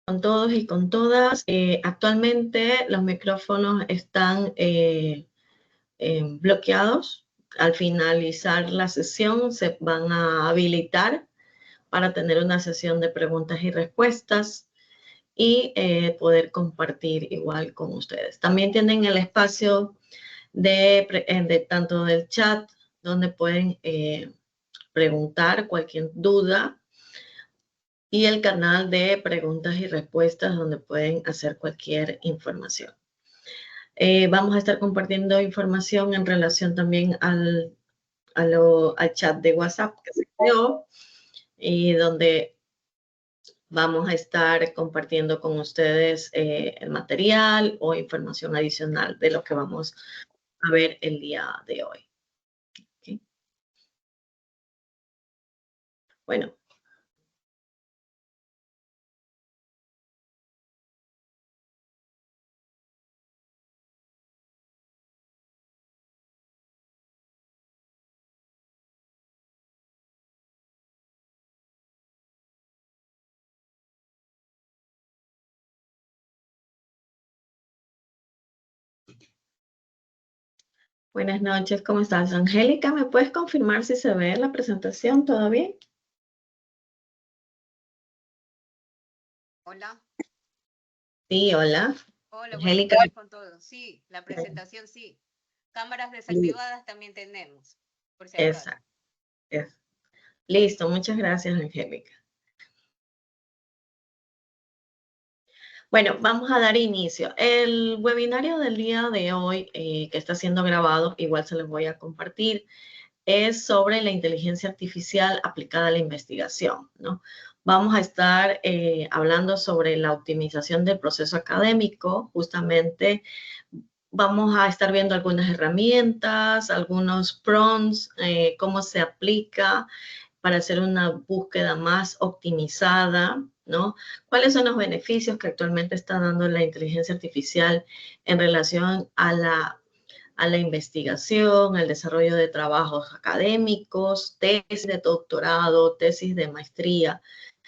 con todos y con todas. Actualmente los micrófonos están bloqueados. Al finalizar la sesión se van a habilitar para tener una sesión de preguntas y respuestas y poder compartir igual con ustedes. También tienen el espacio de tanto del chat donde pueden preguntar cualquier duda y el canal de preguntas y respuestas donde pueden hacer cualquier información. Vamos a estar compartiendo información en relación también al chat de WhatsApp que se creó y donde vamos a estar compartiendo con ustedes el material o información adicional de lo que vamos a ver el día de hoy. ¿Okay? Bueno. Buenas noches, ¿cómo estás? Angélica, ¿me puedes confirmar si se ve la presentación? ¿Todo bien? Hola. Sí, hola. Hola, Angélica. buenas noches con todos. Sí, la presentación sí. Cámaras desactivadas también tenemos, por si acaso. Exacto. Listo, muchas gracias, Angélica. Bueno, vamos a dar inicio. El webinario del día de hoy, que está siendo grabado, igual se los voy a compartir, es sobre la inteligencia artificial aplicada a la investigación, ¿no? Vamos a estar hablando sobre la optimización del proceso académico. Justamente vamos a estar viendo algunas herramientas, algunos prompts, cómo se aplica para hacer una búsqueda más optimizada, ¿no? ¿Cuáles son los beneficios que actualmente está dando la inteligencia artificial en relación a la investigación, al desarrollo de trabajos académicos, tesis de doctorado, tesis de maestría,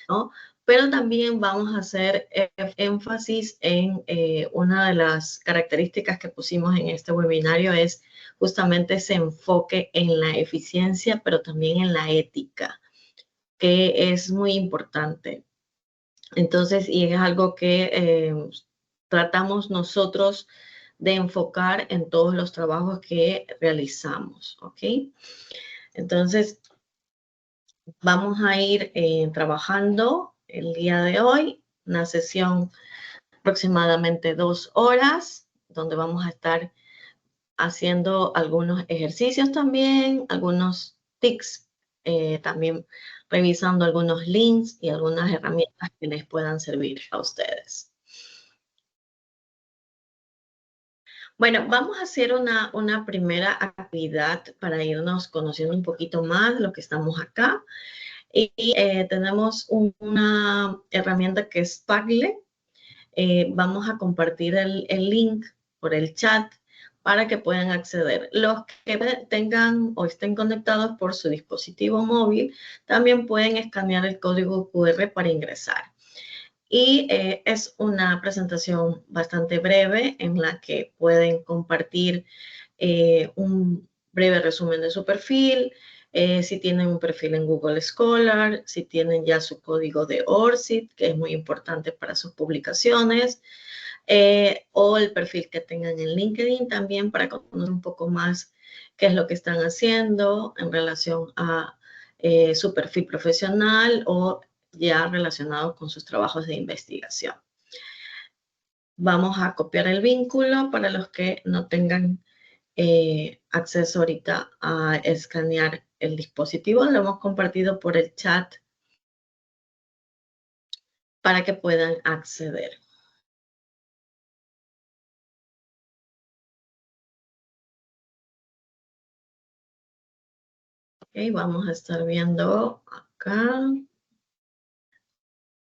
¿no? Pero también vamos a hacer énfasis en una de las características que pusimos en este webinario es justamente ese enfoque en la eficiencia, pero también en la ética, que es muy importante. Entonces, y es algo que tratamos nosotros de enfocar en todos los trabajos que realizamos, ¿ok? Entonces, vamos a ir trabajando el día de hoy, una sesión aproximadamente 2 horas, donde vamos a estar haciendo algunos ejercicios también, algunos tips, también revisando algunos links y algunas herramientas que les puedan servir a ustedes. Bueno, vamos a hacer una primera actividad para irnos conociendo un poquito más lo que estamos acá. Y tenemos una herramienta que es Padlet. Vamos a compartir el link por el chat para que puedan acceder. Los que tengan o estén conectados por su dispositivo móvil también pueden escanear el código QR para ingresar. Y es una presentación bastante breve en la que pueden compartir un breve resumen de su perfil, si tienen un perfil en Google Scholar, si tienen ya su código de ORCID, que es muy importante para sus publicaciones, o el perfil que tengan en LinkedIn también para conocer un poco más qué es lo que están haciendo en relación a su perfil profesional o ya relacionado con sus trabajos de investigación. Vamos a copiar el vínculo para los que no tengan acceso ahorita a escanear el dispositivo. Lo hemos compartido por el chat para que puedan acceder. Ok, vamos a estar viendo acá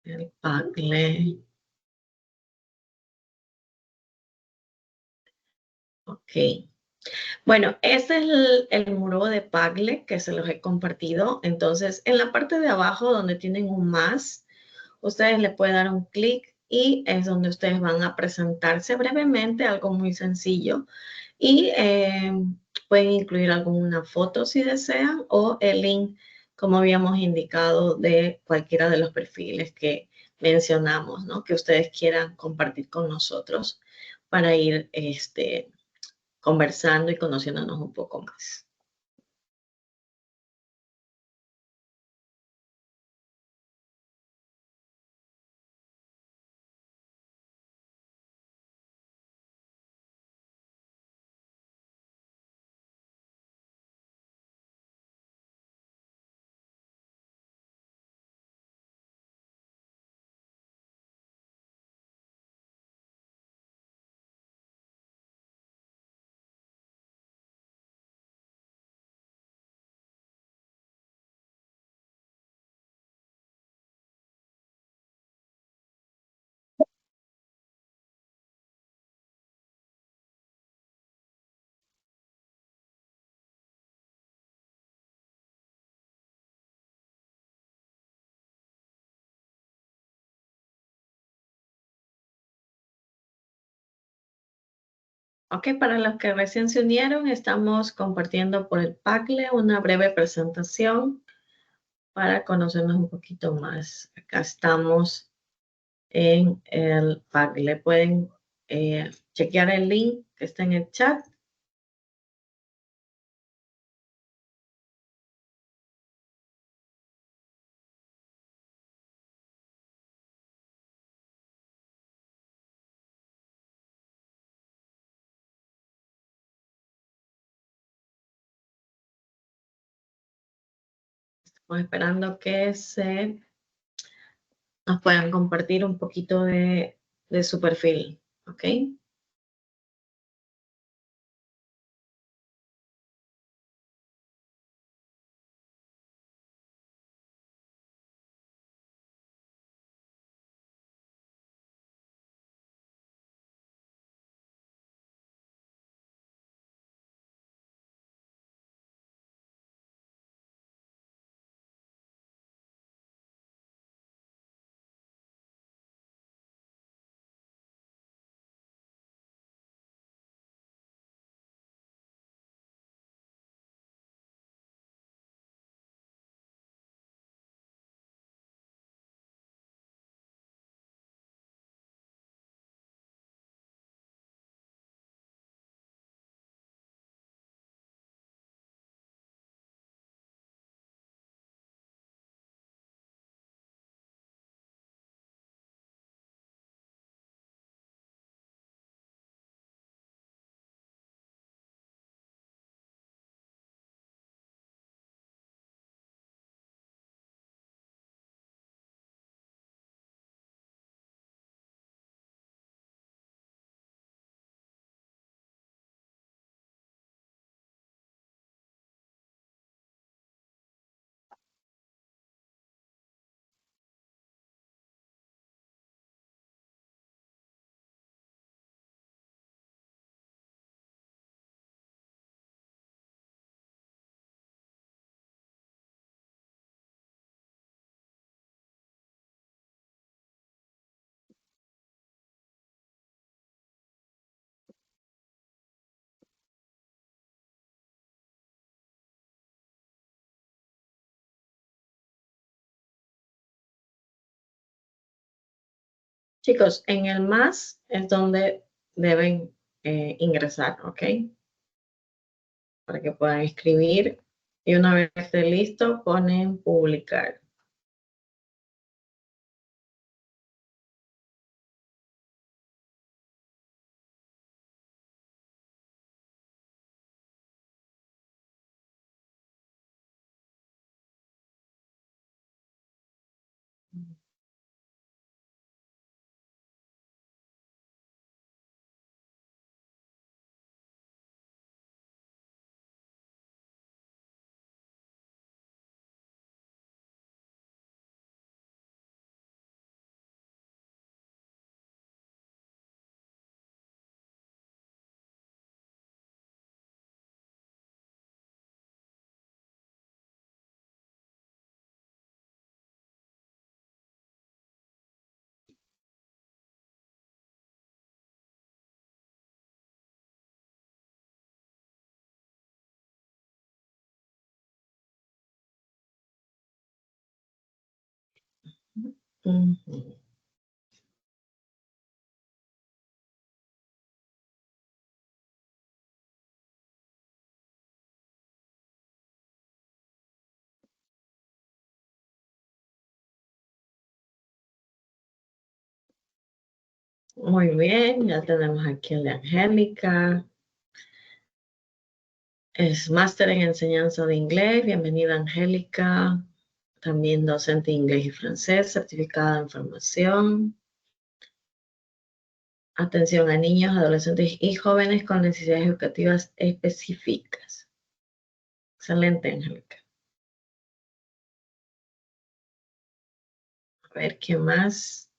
el Padlet. Ok. Bueno, este es el muro de Padlet que se los he compartido. Entonces, en la parte de abajo donde tienen un más, ustedes le pueden dar un clic y es donde ustedes van a presentarse brevemente, algo muy sencillo, y pueden incluir alguna foto si desean o el link, como habíamos indicado, de cualquiera de los perfiles que mencionamos, ¿no? Que ustedes quieran compartir con nosotros para ir conversando y conociéndonos un poco más. Ok, para los que recién se unieron, estamos compartiendo por el Padlet una breve presentación para conocernos un poquito más. Acá estamos en el Padlet. Pueden chequear el link que está en el chat. Estamos esperando que nos puedan compartir un poquito de su perfil. ¿Ok? Chicos, en el más es donde deben ingresar, ¿ok? Para que puedan escribir y una vez esté listo, ponen publicar. Ujú. Muy bien, ya tenemos aquí a la Angélica. Es máster en enseñanza de inglés. Bienvenida, Angélica. También docente de inglés y francés, certificada en formación. Atención a niños, adolescentes y jóvenes con necesidades educativas específicas. Excelente, Angélica. A ver, ¿qué más?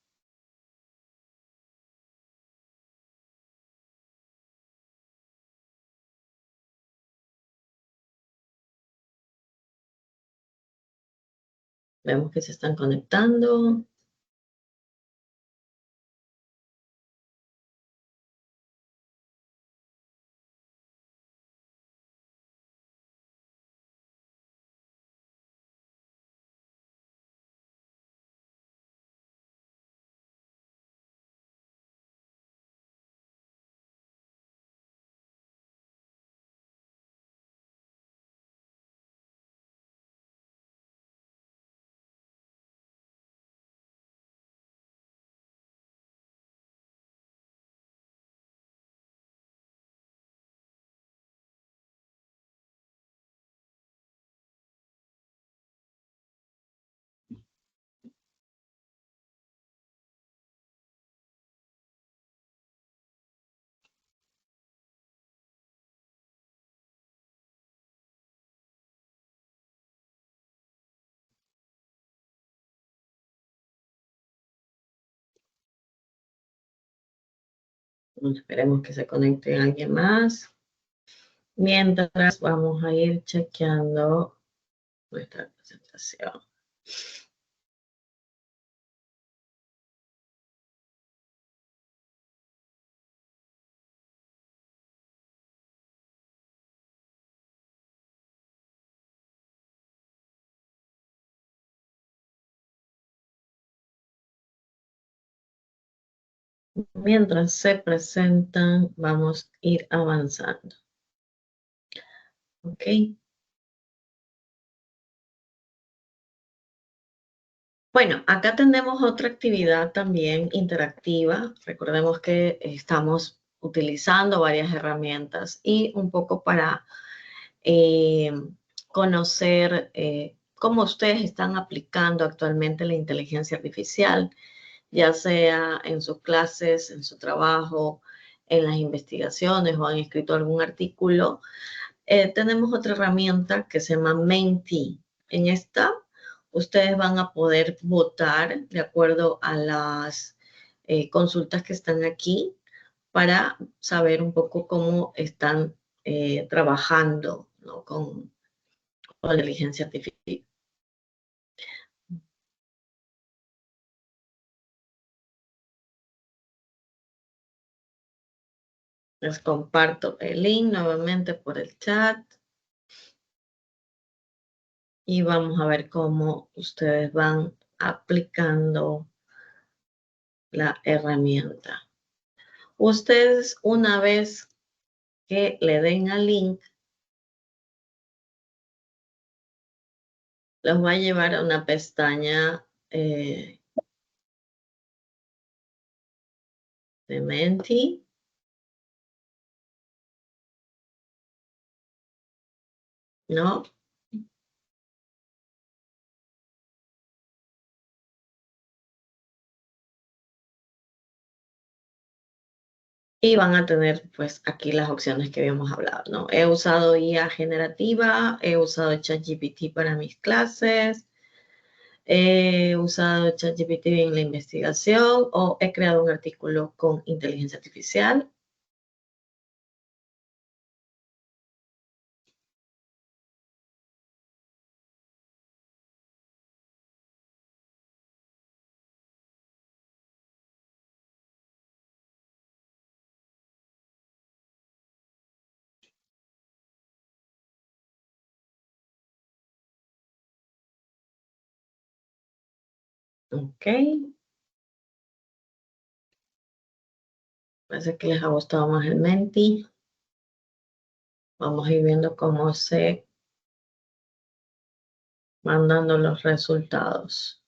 Vemos que se están conectando. Esperemos que se conecte alguien más. Mientras vamos a ir chequeando nuestra presentación. Mientras se presentan, vamos a ir avanzando. ¿Ok? Bueno, acá tenemos otra actividad también interactiva. Recordemos que estamos utilizando varias herramientas y un poco para eh, conocer cómo ustedes están aplicando actualmente la inteligencia artificial, ya sea en sus clases, en su trabajo, en las investigaciones o han escrito algún artículo. Tenemos otra herramienta que se llama Menti. En esta, ustedes van a poder votar de acuerdo a las consultas que están aquí para saber un poco cómo están trabajando, ¿no? con la inteligencia artificial. Les comparto el link nuevamente por el chat y vamos a ver cómo ustedes van aplicando la herramienta. Ustedes, una vez que le den al link, los va a llevar a una pestaña de Menti, ¿no? Y van a tener, pues, aquí las opciones que habíamos hablado, ¿no? He usado IA generativa, he usado ChatGPT para mis clases, he usado ChatGPT en la investigación o he creado un artículo con inteligencia artificial. Ok. Parece que les ha gustado más el Menti. Vamos a ir viendo cómo se van dando los resultados.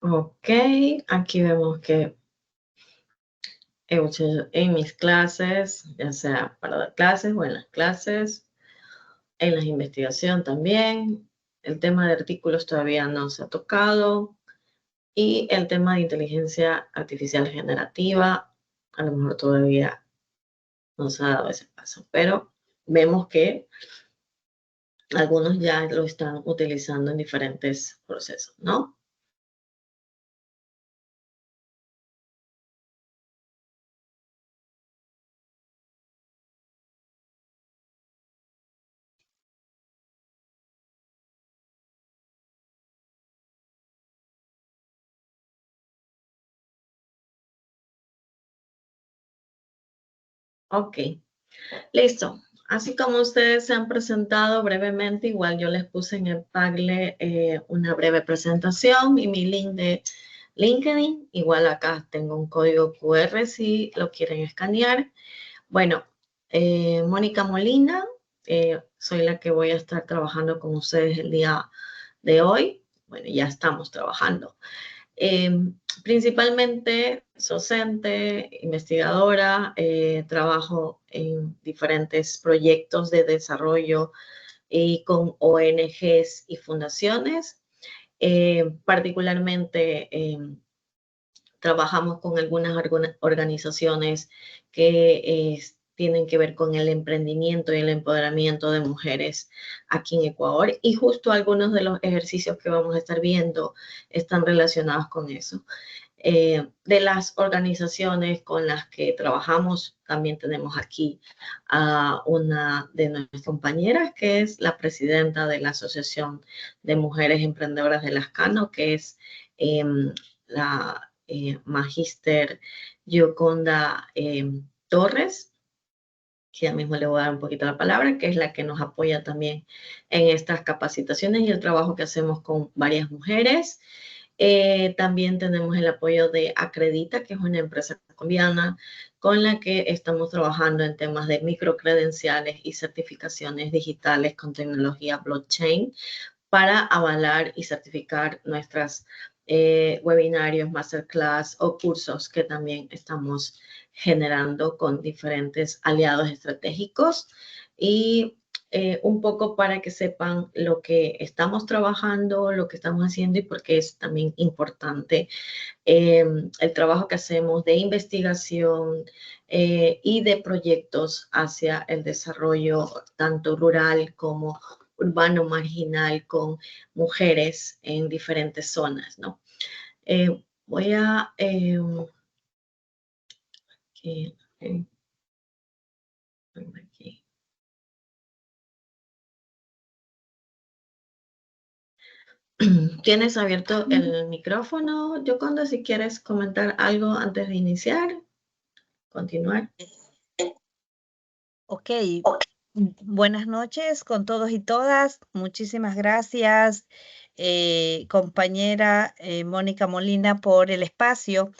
Ok, aquí vemos que en mis clases, ya sea para dar clases o en las clases, en la investigación también, el tema de artículos todavía no se ha tocado y el tema de inteligencia artificial generativa, a lo mejor todavía no se ha dado ese paso, pero vemos que algunos ya lo están utilizando en diferentes procesos, ¿no? Ok, listo. Así como ustedes se han presentado brevemente, igual yo les puse en el Padlet una breve presentación y mi link de LinkedIn. Igual acá tengo un código QR si lo quieren escanear. Bueno, Mónica Molina, soy la que voy a estar trabajando con ustedes el día de hoy. Bueno, ya estamos trabajando. Principalmente docente, investigadora, trabajo en diferentes proyectos de desarrollo y con ONGs y fundaciones. Particularmente trabajamos con algunas organizaciones que tienen que ver con el emprendimiento y el empoderamiento de mujeres aquí en Ecuador y justo algunos de los ejercicios que vamos a estar viendo están relacionados con eso. De las organizaciones con las que trabajamos, también tenemos aquí a una de nuestras compañeras, que es la presidenta de la Asociación de Mujeres Emprendedoras de Lascano, que es la magíster Gioconda Torres, que ya mismo le voy a dar un poquito la palabra, que es la que nos apoya también en estas capacitaciones y el trabajo que hacemos con varias mujeres. También tenemos el apoyo de Acredita, que es una empresa colombiana con la que estamos trabajando en temas de microcredenciales y certificaciones digitales con tecnología blockchain para avalar y certificar nuestras webinarios, masterclass o cursos que también estamos generando con diferentes aliados estratégicos y un poco para que sepan lo que estamos trabajando, lo que estamos haciendo y por qué es también importante el trabajo que hacemos de investigación y de proyectos hacia el desarrollo tanto rural como urbano marginal con mujeres en diferentes zonas, ¿no? Voy a... aquí, aquí. ¿Tienes abierto el micrófono, Yoconda, si quieres comentar algo antes de iniciar? Continuar. Ok, buenas noches con todos y todas. Muchísimas gracias, compañera Mónica Molina, por el espacio.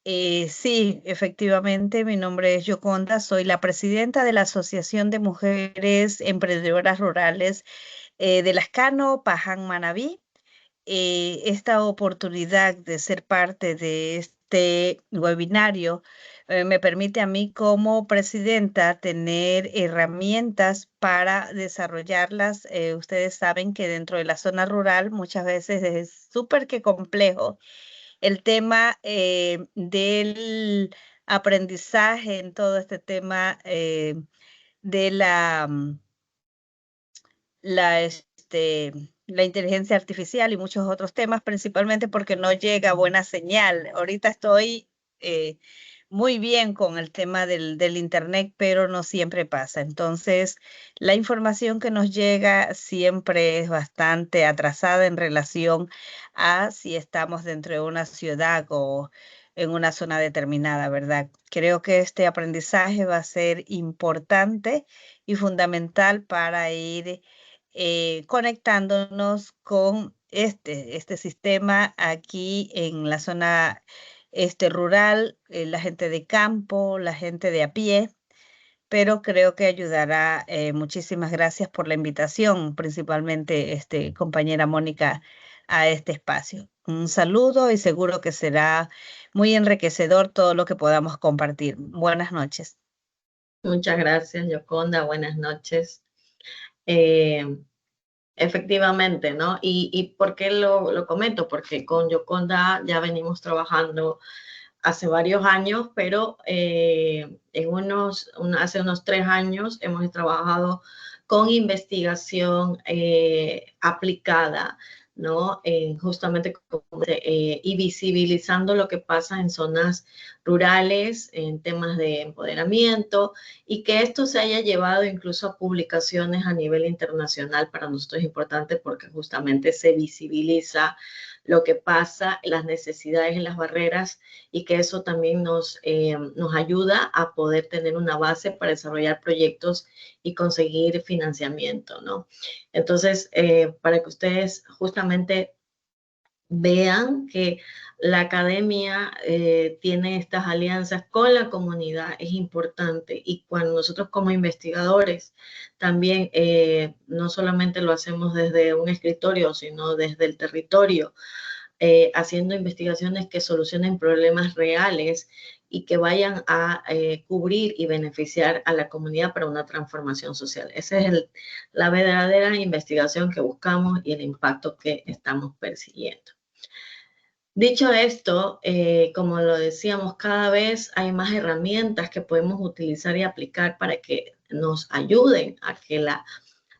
Sí, efectivamente, mi nombre es Yoconda, soy la presidenta de la Asociación de Mujeres Emprendedoras Rurales de Lascano, Paján, Manabí. Esta oportunidad de ser parte de este webinario me permite a mí como presidenta tener herramientas para desarrollarlas. Ustedes saben que dentro de la zona rural muchas veces es súper que complejo el tema del aprendizaje en todo este tema de la inteligencia artificial y muchos otros temas, principalmente porque no llega buena señal. Ahorita estoy muy bien con el tema del internet, pero no siempre pasa. Entonces, la información que nos llega siempre es bastante atrasada en relación a si estamos dentro de una ciudad o en una zona determinada, ¿verdad? Creo que este aprendizaje va a ser importante y fundamental para ir conectándonos con este sistema aquí en la zona rural, la gente de campo, la gente de a pie, pero creo que ayudará. Muchísimas gracias por la invitación, principalmente compañera Mónica, a este espacio. Un saludo y seguro que será muy enriquecedor todo lo que podamos compartir. Buenas noches. Muchas gracias, Yoconda. Buenas noches. Efectivamente, ¿no? ¿Y por qué lo comento? Porque con Yoconda ya venimos trabajando hace varios años, pero hace unos 3 años hemos trabajado con investigación aplicada, ¿no? Justamente y visibilizando lo que pasa en zonas rurales, en temas de empoderamiento, y que esto se haya llevado incluso a publicaciones a nivel internacional para nosotros es importante porque justamente se visibiliza lo que pasa, las necesidades y las barreras, y que eso también nos ayuda a poder tener una base para desarrollar proyectos y conseguir financiamiento, ¿no? Entonces, para que ustedes justamente vean que la academia tiene estas alianzas con la comunidad, es importante. Y cuando nosotros como investigadores también no solamente lo hacemos desde un escritorio, sino desde el territorio, haciendo investigaciones que solucionen problemas reales y que vayan a cubrir y beneficiar a la comunidad para una transformación social. Esa es la verdadera investigación que buscamos y el impacto que estamos persiguiendo. Dicho esto, como lo decíamos, cada vez hay más herramientas que podemos utilizar y aplicar para que nos ayuden a que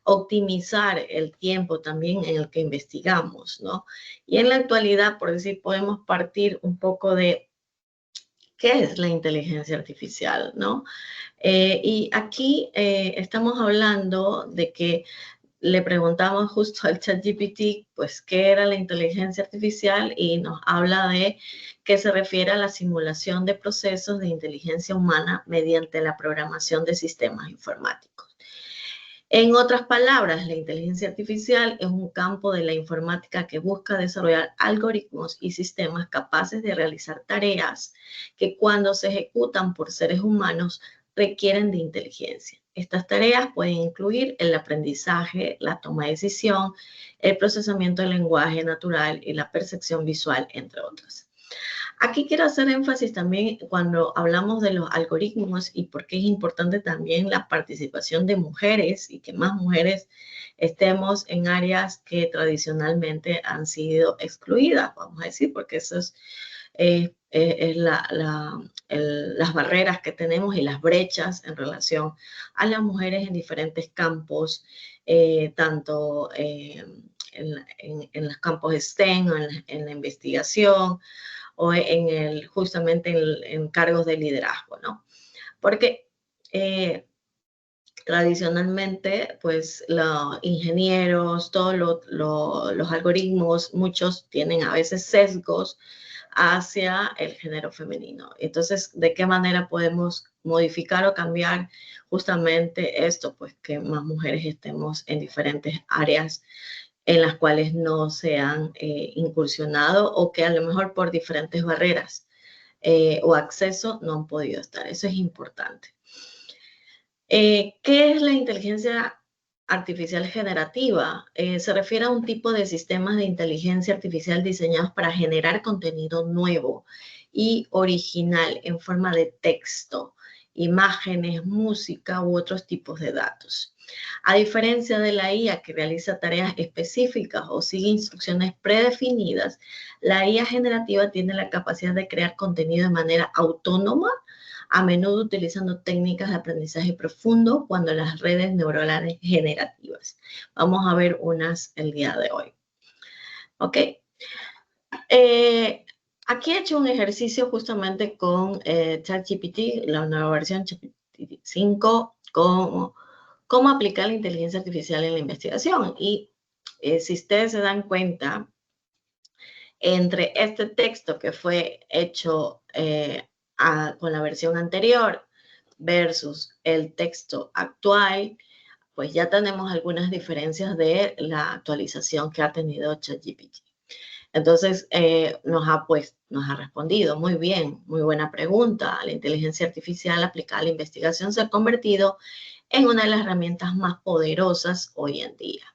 optimizar el tiempo también en el que investigamos, ¿no? Y en la actualidad, por decir, podemos partir un poco de qué es la inteligencia artificial, ¿no? Y aquí estamos hablando de que le preguntamos justo al ChatGPT, pues, qué era la inteligencia artificial, y nos habla de que se refiere a la simulación de procesos de inteligencia humana mediante la programación de sistemas informáticos. En otras palabras, la inteligencia artificial es un campo de la informática que busca desarrollar algoritmos y sistemas capaces de realizar tareas que cuando se ejecutan por seres humanos requieren de inteligencia. Estas tareas pueden incluir el aprendizaje, la toma de decisión, el procesamiento del lenguaje natural y la percepción visual, entre otras. Aquí quiero hacer énfasis también cuando hablamos de los algoritmos y por qué es importante también la participación de mujeres y que más mujeres estemos en áreas que tradicionalmente han sido excluidas, vamos a decir, porque eso es las barreras que tenemos y las brechas en relación a las mujeres en diferentes campos, tanto en los campos STEM, en la investigación, o justamente en cargos de liderazgo, ¿no? Porque tradicionalmente, pues los ingenieros, todos los algoritmos, muchos tienen a veces sesgos hacia el género femenino. Entonces, ¿de qué manera podemos modificar o cambiar justamente esto? Pues que más mujeres estemos en diferentes áreas en las cuales no se han incursionado, o que a lo mejor por diferentes barreras o acceso no han podido estar. Eso es importante. ¿Qué es la inteligencia artificial generativa? Se refiere a un tipo de sistemas de inteligencia artificial diseñados para generar contenido nuevo y original en forma de texto imágenes, música u otros tipos de datos. A diferencia de la IA que realiza tareas específicas o sigue instrucciones predefinidas, la IA generativa tiene la capacidad de crear contenido de manera autónoma, a menudo utilizando técnicas de aprendizaje profundo cuando las redes neuronales generativas. Vamos a ver unas el día de hoy. ¿Ok? Aquí he hecho un ejercicio justamente con ChatGPT, la nueva versión ChatGPT 5, cómo aplicar la inteligencia artificial en la investigación. Y si ustedes se dan cuenta, entre este texto que fue hecho con la versión anterior versus el texto actual, pues ya tenemos algunas diferencias de la actualización que ha tenido ChatGPT. Entonces, nos ha respondido muy bien, muy buena pregunta. La inteligencia artificial aplicada a la investigación se ha convertido en una de las herramientas más poderosas hoy en día.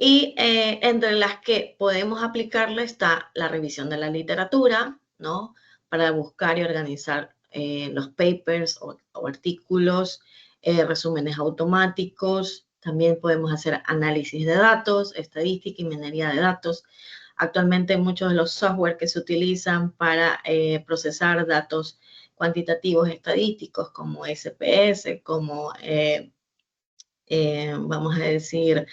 Y entre las que podemos aplicarle está la revisión de la literatura, ¿no? Para buscar y organizar los papers o artículos, resúmenes automáticos. También podemos hacer análisis de datos, estadística y minería de datos. Actualmente muchos de los software que se utilizan para procesar datos cuantitativos estadísticos como SPS, como vamos a decir,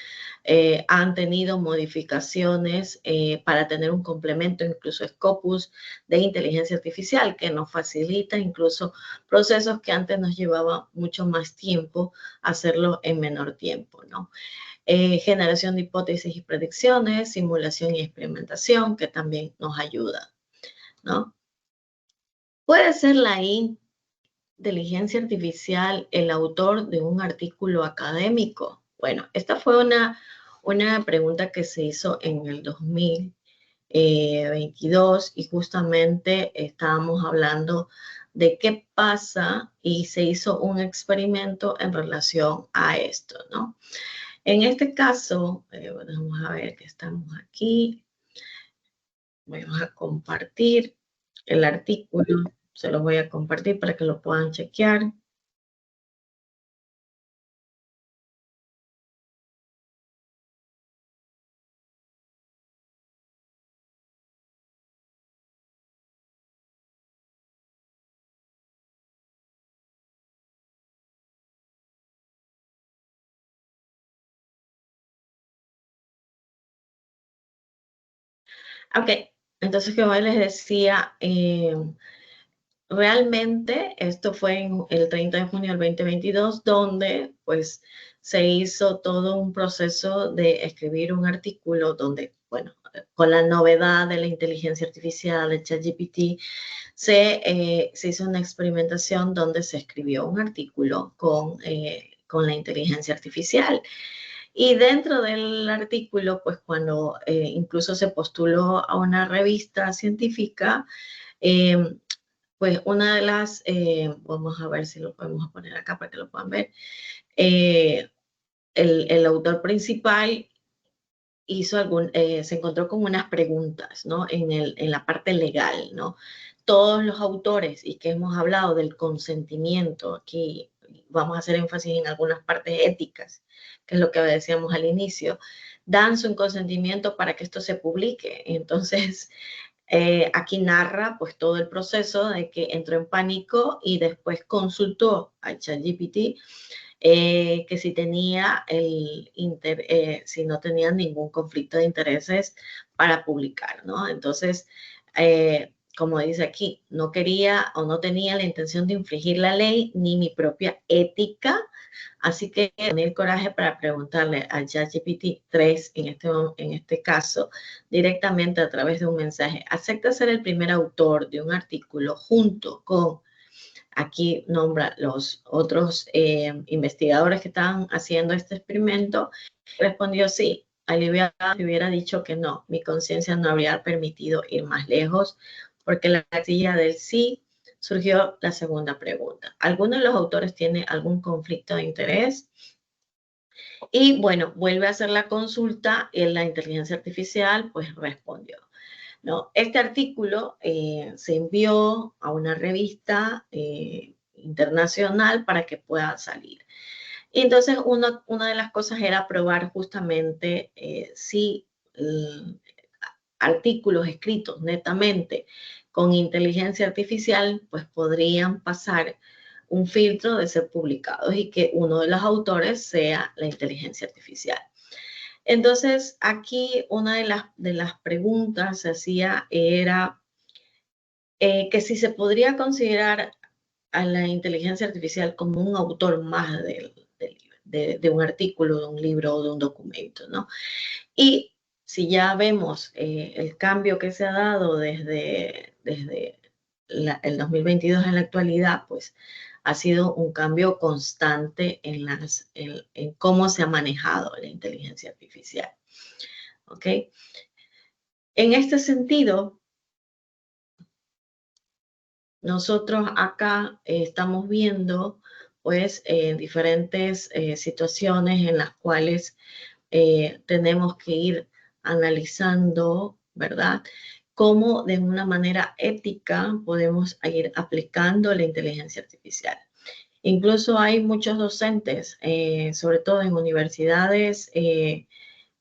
han tenido modificaciones para tener un complemento, incluso Scopus, de inteligencia artificial, que nos facilita incluso procesos que antes nos llevaba mucho más tiempo hacerlo en menor tiempo, ¿no? Generación de hipótesis y predicciones, simulación y experimentación, que también nos ayuda, ¿no? Puede ser la inteligencia artificial el autor de un artículo académico. Bueno, esta fue una pregunta que se hizo en el 2022 y justamente estábamos hablando de qué pasa y se hizo un experimento en relación a esto, ¿no? En este caso, vamos a ver que estamos aquí. Vamos a compartir el artículo. Se los voy a compartir para que lo puedan chequear. Ok, entonces como les decía, realmente esto fue en el 30 de junio del 2022, donde pues se hizo todo un proceso de escribir un artículo donde, bueno, con la novedad de la inteligencia artificial, de ChatGPT, se hizo una experimentación donde se escribió un artículo con la inteligencia artificial. Y dentro del artículo, pues cuando incluso se postuló a una revista científica, pues una de las, vamos a ver si lo podemos poner acá para que lo puedan ver, el autor principal hizo se encontró con unas preguntas, ¿no? En la parte legal, ¿no? Todos los autores, y que hemos hablado del consentimiento, aquí vamos a hacer énfasis en algunas partes éticas, que es lo que decíamos al inicio, dan su consentimiento para que esto se publique. Entonces, aquí narra pues todo el proceso de que entró en pánico y después consultó a ChatGPT que si tenía si no tenía ningún conflicto de intereses para publicar, ¿no? Entonces, como dice aquí, no quería o no tenía la intención de infringir la ley ni mi propia ética, así que tenía el coraje para preguntarle a ChatGPT 3 en este caso, directamente a través de un mensaje, ¿acepta ser el primer autor de un artículo junto con, aquí nombra los otros investigadores que estaban haciendo este experimento? Respondió sí. Olivia hubiera dicho que no, mi conciencia no habría permitido ir más lejos, porque la casilla del sí surgió la segunda pregunta. ¿Alguno de los autores tiene algún conflicto de interés? Y bueno, vuelve a hacer la consulta y la inteligencia artificial pues respondió, ¿no? Este artículo se envió a una revista internacional para que pueda salir. Y entonces una de las cosas era probar justamente si artículos escritos netamente con inteligencia artificial pues podrían pasar un filtro de ser publicados y que uno de los autores sea la inteligencia artificial. Entonces, aquí una de las preguntas se hacía era que si se podría considerar a la inteligencia artificial como un autor más de un artículo, de un libro o de un documento, ¿no? Y si ya vemos el cambio que se ha dado desde el 2022 en la actualidad, pues ha sido un cambio constante en cómo se ha manejado la inteligencia artificial. ¿Ok? En este sentido, nosotros acá estamos viendo pues diferentes situaciones en las cuales tenemos que ir analizando, ¿verdad? Cómo de una manera ética podemos ir aplicando la inteligencia artificial. Incluso hay muchos docentes, sobre todo en universidades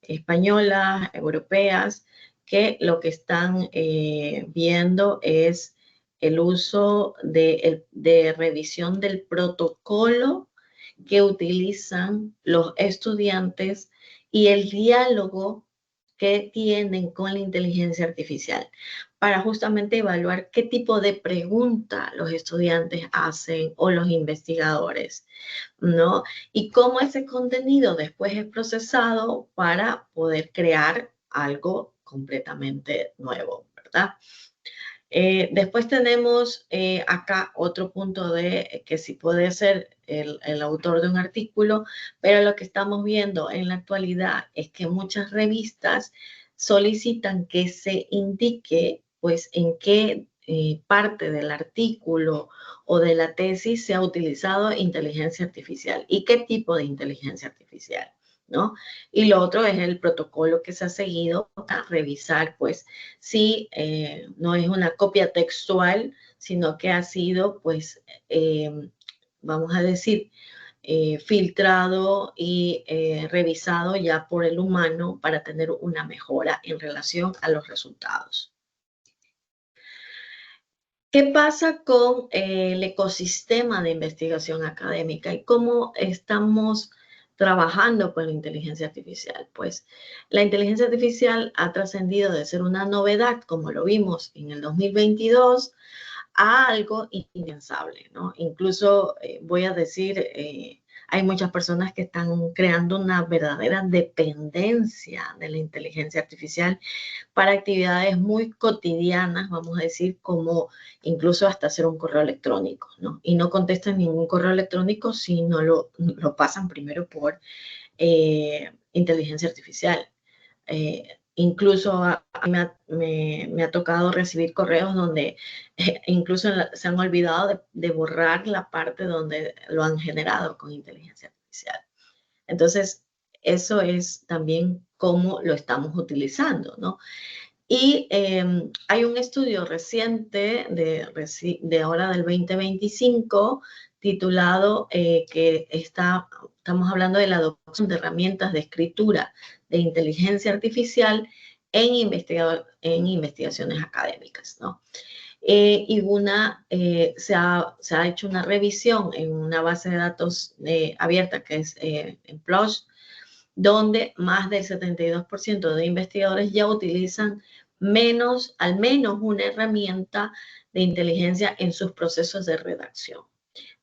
españolas, europeas, que lo que están viendo es el uso de revisión del protocolo que utilizan los estudiantes y el diálogo que tienen con la inteligencia artificial para justamente evaluar qué tipo de pregunta los estudiantes hacen o los investigadores, ¿no? Y cómo ese contenido después es procesado para poder crear algo completamente nuevo, ¿verdad? Después tenemos acá otro punto de que sí puede ser el autor de un artículo, pero lo que estamos viendo en la actualidad es que muchas revistas solicitan que se indique pues en qué parte del artículo o de la tesis se ha utilizado inteligencia artificial y qué tipo de inteligencia artificial, ¿no? Y lo otro es el protocolo que se ha seguido para revisar, pues, si no es una copia textual, sino que ha sido, pues, vamos a decir, filtrado y revisado ya por el humano para tener una mejora en relación a los resultados. ¿Qué pasa con el ecosistema de investigación académica y cómo estamos trabajando con la inteligencia artificial? Pues la inteligencia artificial ha trascendido de ser una novedad, como lo vimos en el 2022, a algo impensable, ¿no? Incluso voy a decir, hay muchas personas que están creando una verdadera dependencia de la inteligencia artificial para actividades muy cotidianas, vamos a decir, como incluso hasta hacer un correo electrónico, ¿no? Y no contestan ningún correo electrónico si no lo pasan primero por inteligencia artificial. Incluso me ha tocado recibir correos donde incluso se han olvidado de borrar la parte donde lo han generado con inteligencia artificial. Entonces, eso es también cómo lo estamos utilizando, ¿no? Y hay un estudio reciente de ahora del 2025 titulado que estamos hablando de la adopción de herramientas de escritura de inteligencia artificial en investigaciones académicas, ¿no? Y se ha hecho una revisión en una base de datos abierta que es en PLOS, donde más del 72% de investigadores ya utilizan al menos una herramienta de inteligencia en sus procesos de redacción,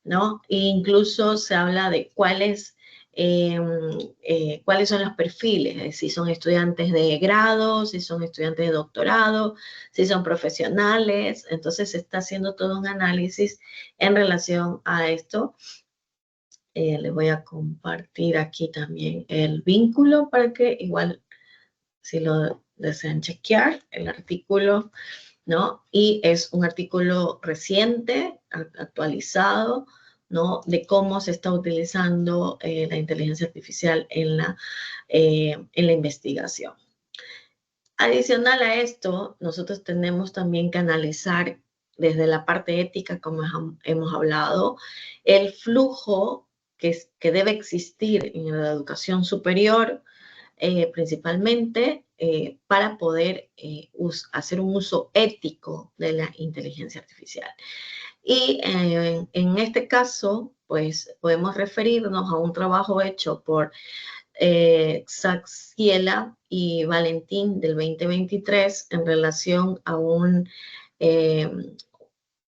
¿no? E incluso se habla de cuáles son los perfiles, si son estudiantes de grado, si son estudiantes de doctorado, si son profesionales. Entonces se está haciendo todo un análisis en relación a esto. Les voy a compartir aquí también el vínculo para que igual si lo desean chequear, el artículo, ¿no? Y es un artículo reciente, actualizado, ¿no? De cómo se está utilizando la inteligencia artificial en la investigación. Adicional a esto, nosotros tenemos también que analizar desde la parte ética, como hemos hablado, el flujo que debe existir en la educación superior, principalmente para poder hacer un uso ético de la inteligencia artificial. Y en este caso, pues podemos referirnos a un trabajo hecho por Saxiela y Valentín del 2023 en relación a un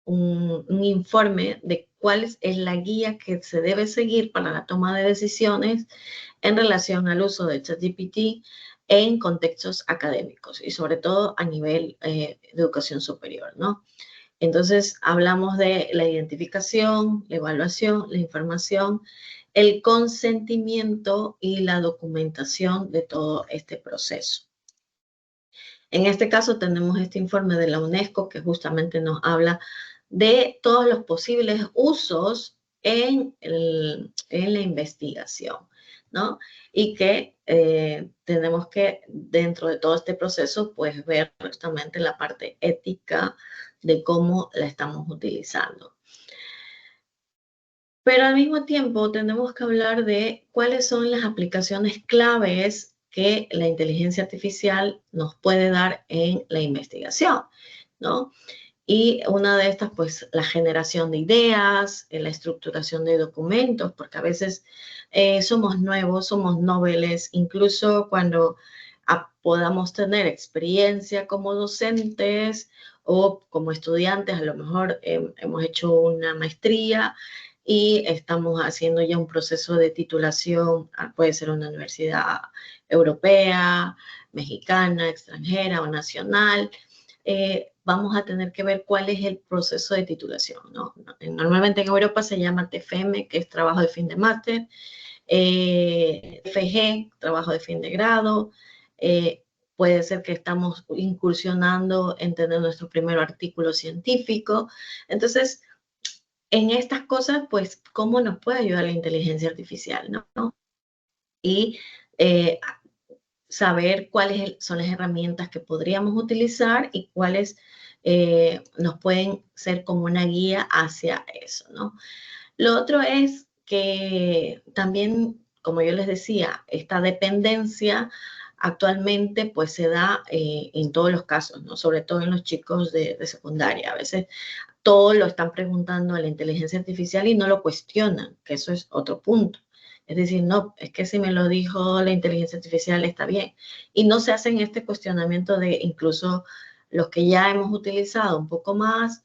informe de cuál es la guía que se debe seguir para la toma de decisiones en relación al uso de ChatGPT en contextos académicos y sobre todo a nivel de educación superior, ¿no? Entonces, hablamos de la identificación, la evaluación, la información, el consentimiento y la documentación de todo este proceso. En este caso tenemos este informe de la UNESCO que justamente nos habla de todos los posibles usos en la investigación, ¿no? Y que tenemos que, dentro de todo este proceso, pues ver justamente la parte ética de cómo la estamos utilizando. Pero al mismo tiempo tenemos que hablar de cuáles son las aplicaciones claves que la inteligencia artificial nos puede dar en la investigación, ¿no? Y una de estas, pues, la generación de ideas, la estructuración de documentos, porque a veces somos nuevos, somos noveles, incluso cuando podamos tener experiencia como docentes o como estudiantes, a lo mejor hemos hecho una maestría y estamos haciendo ya un proceso de titulación, puede ser una universidad europea, mexicana, extranjera o nacional. Vamos a tener que ver cuál es el proceso de titulación, ¿no? Normalmente en Europa se llama TFM, que es trabajo de fin de máster, FG, trabajo de fin de grado, puede ser que estamos incursionando en tener nuestro primer artículo científico. Entonces, en estas cosas, pues, ¿cómo nos puede ayudar la inteligencia artificial, no? Y saber cuáles son las herramientas que podríamos utilizar y cuáles nos pueden ser como una guía hacia eso, ¿no? Lo otro es que también, como yo les decía, esta dependencia actualmente pues se da en todos los casos, ¿no? Sobre todo en los chicos de secundaria. A veces todo lo están preguntando a la inteligencia artificial y no lo cuestionan, que eso es otro punto. Es decir, no, es que si me lo dijo la inteligencia artificial está bien. Y no se hacen este cuestionamiento de incluso los que ya hemos utilizado un poco más,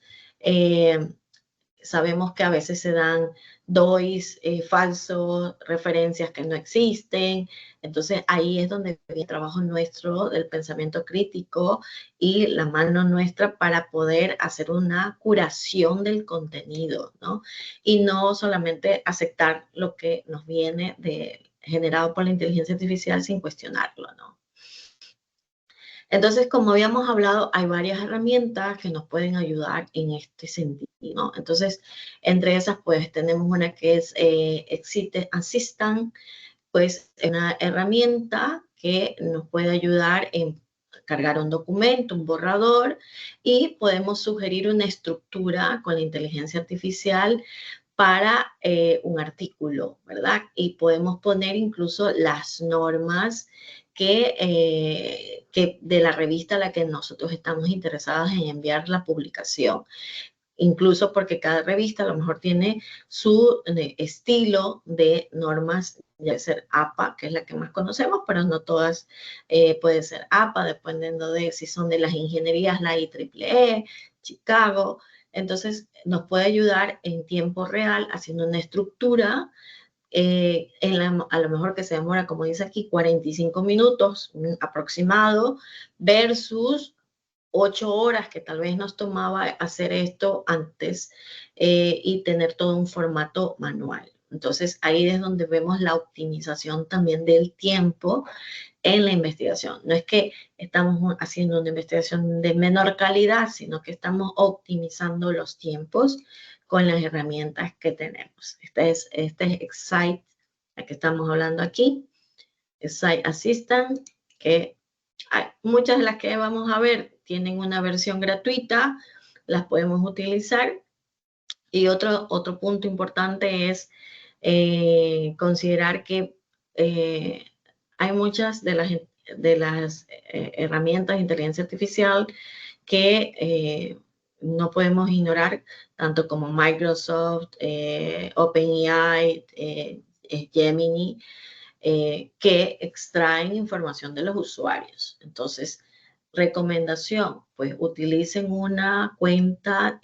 sabemos que a veces se dan DOIs falsos, referencias que no existen. Entonces ahí es donde viene el trabajo nuestro del pensamiento crítico y la mano nuestra para poder hacer una curación del contenido, ¿no? Y no solamente aceptar lo que nos viene generado por la inteligencia artificial sin cuestionarlo, ¿no? Entonces, como habíamos hablado, hay varias herramientas que nos pueden ayudar en este sentido, ¿no? Entonces, entre esas, pues, tenemos una que es Exit Assistant, pues, una herramienta que nos puede ayudar en cargar un documento, un borrador, y podemos sugerir una estructura con la inteligencia artificial para un artículo, ¿verdad? Y podemos poner incluso las normas que de la revista a la que nosotros estamos interesados en enviar la publicación. Incluso porque cada revista a lo mejor tiene su estilo de normas, ya ser APA, que es la que más conocemos, pero no todas puede ser APA, dependiendo de si son de las ingenierías, la IEEE, Chicago. Entonces, nos puede ayudar en tiempo real haciendo una estructura a lo mejor que se demora, como dice aquí, 45 minutos aproximado, versus 8 horas que tal vez nos tomaba hacer esto antes y tener todo un formato manual, Entonces, ahí es donde vemos la optimización también del tiempo en la investigación. No es que estamos haciendo una investigación de menor calidad, sino que estamos optimizando los tiempos con las herramientas que tenemos. Este es Excite, la que estamos hablando aquí, Excite Assistant, que hay, muchas de las que vamos a ver tienen una versión gratuita, las podemos utilizar. Y otro punto importante es considerar que hay muchas de las herramientas de inteligencia artificial que no podemos ignorar, tanto como Microsoft, OpenAI, Gemini, que extraen información de los usuarios. Entonces, recomendación, pues utilicen una cuenta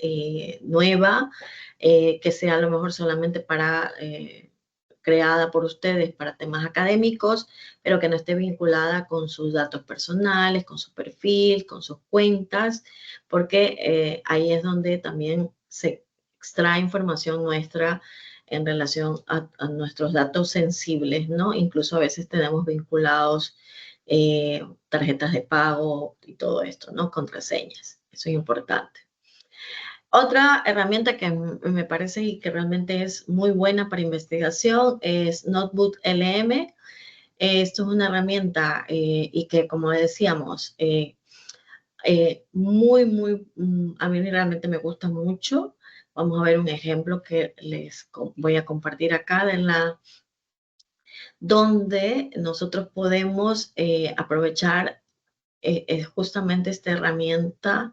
nueva que sea a lo mejor solamente para creada por ustedes para temas académicos, pero que no esté vinculada con sus datos personales, con su perfil, con sus cuentas, porque ahí es donde también se extrae información nuestra en relación a nuestros datos sensibles, ¿no? Incluso a veces tenemos vinculados tarjetas de pago y todo esto, ¿no? Contraseñas. Eso es importante. Otra herramienta que me parece y que realmente es muy buena para investigación es Notebook LM. Esto es una herramienta y que, como decíamos, a mí realmente me gusta mucho. Vamos a ver un ejemplo que les voy a compartir acá donde nosotros podemos aprovechar justamente esta herramienta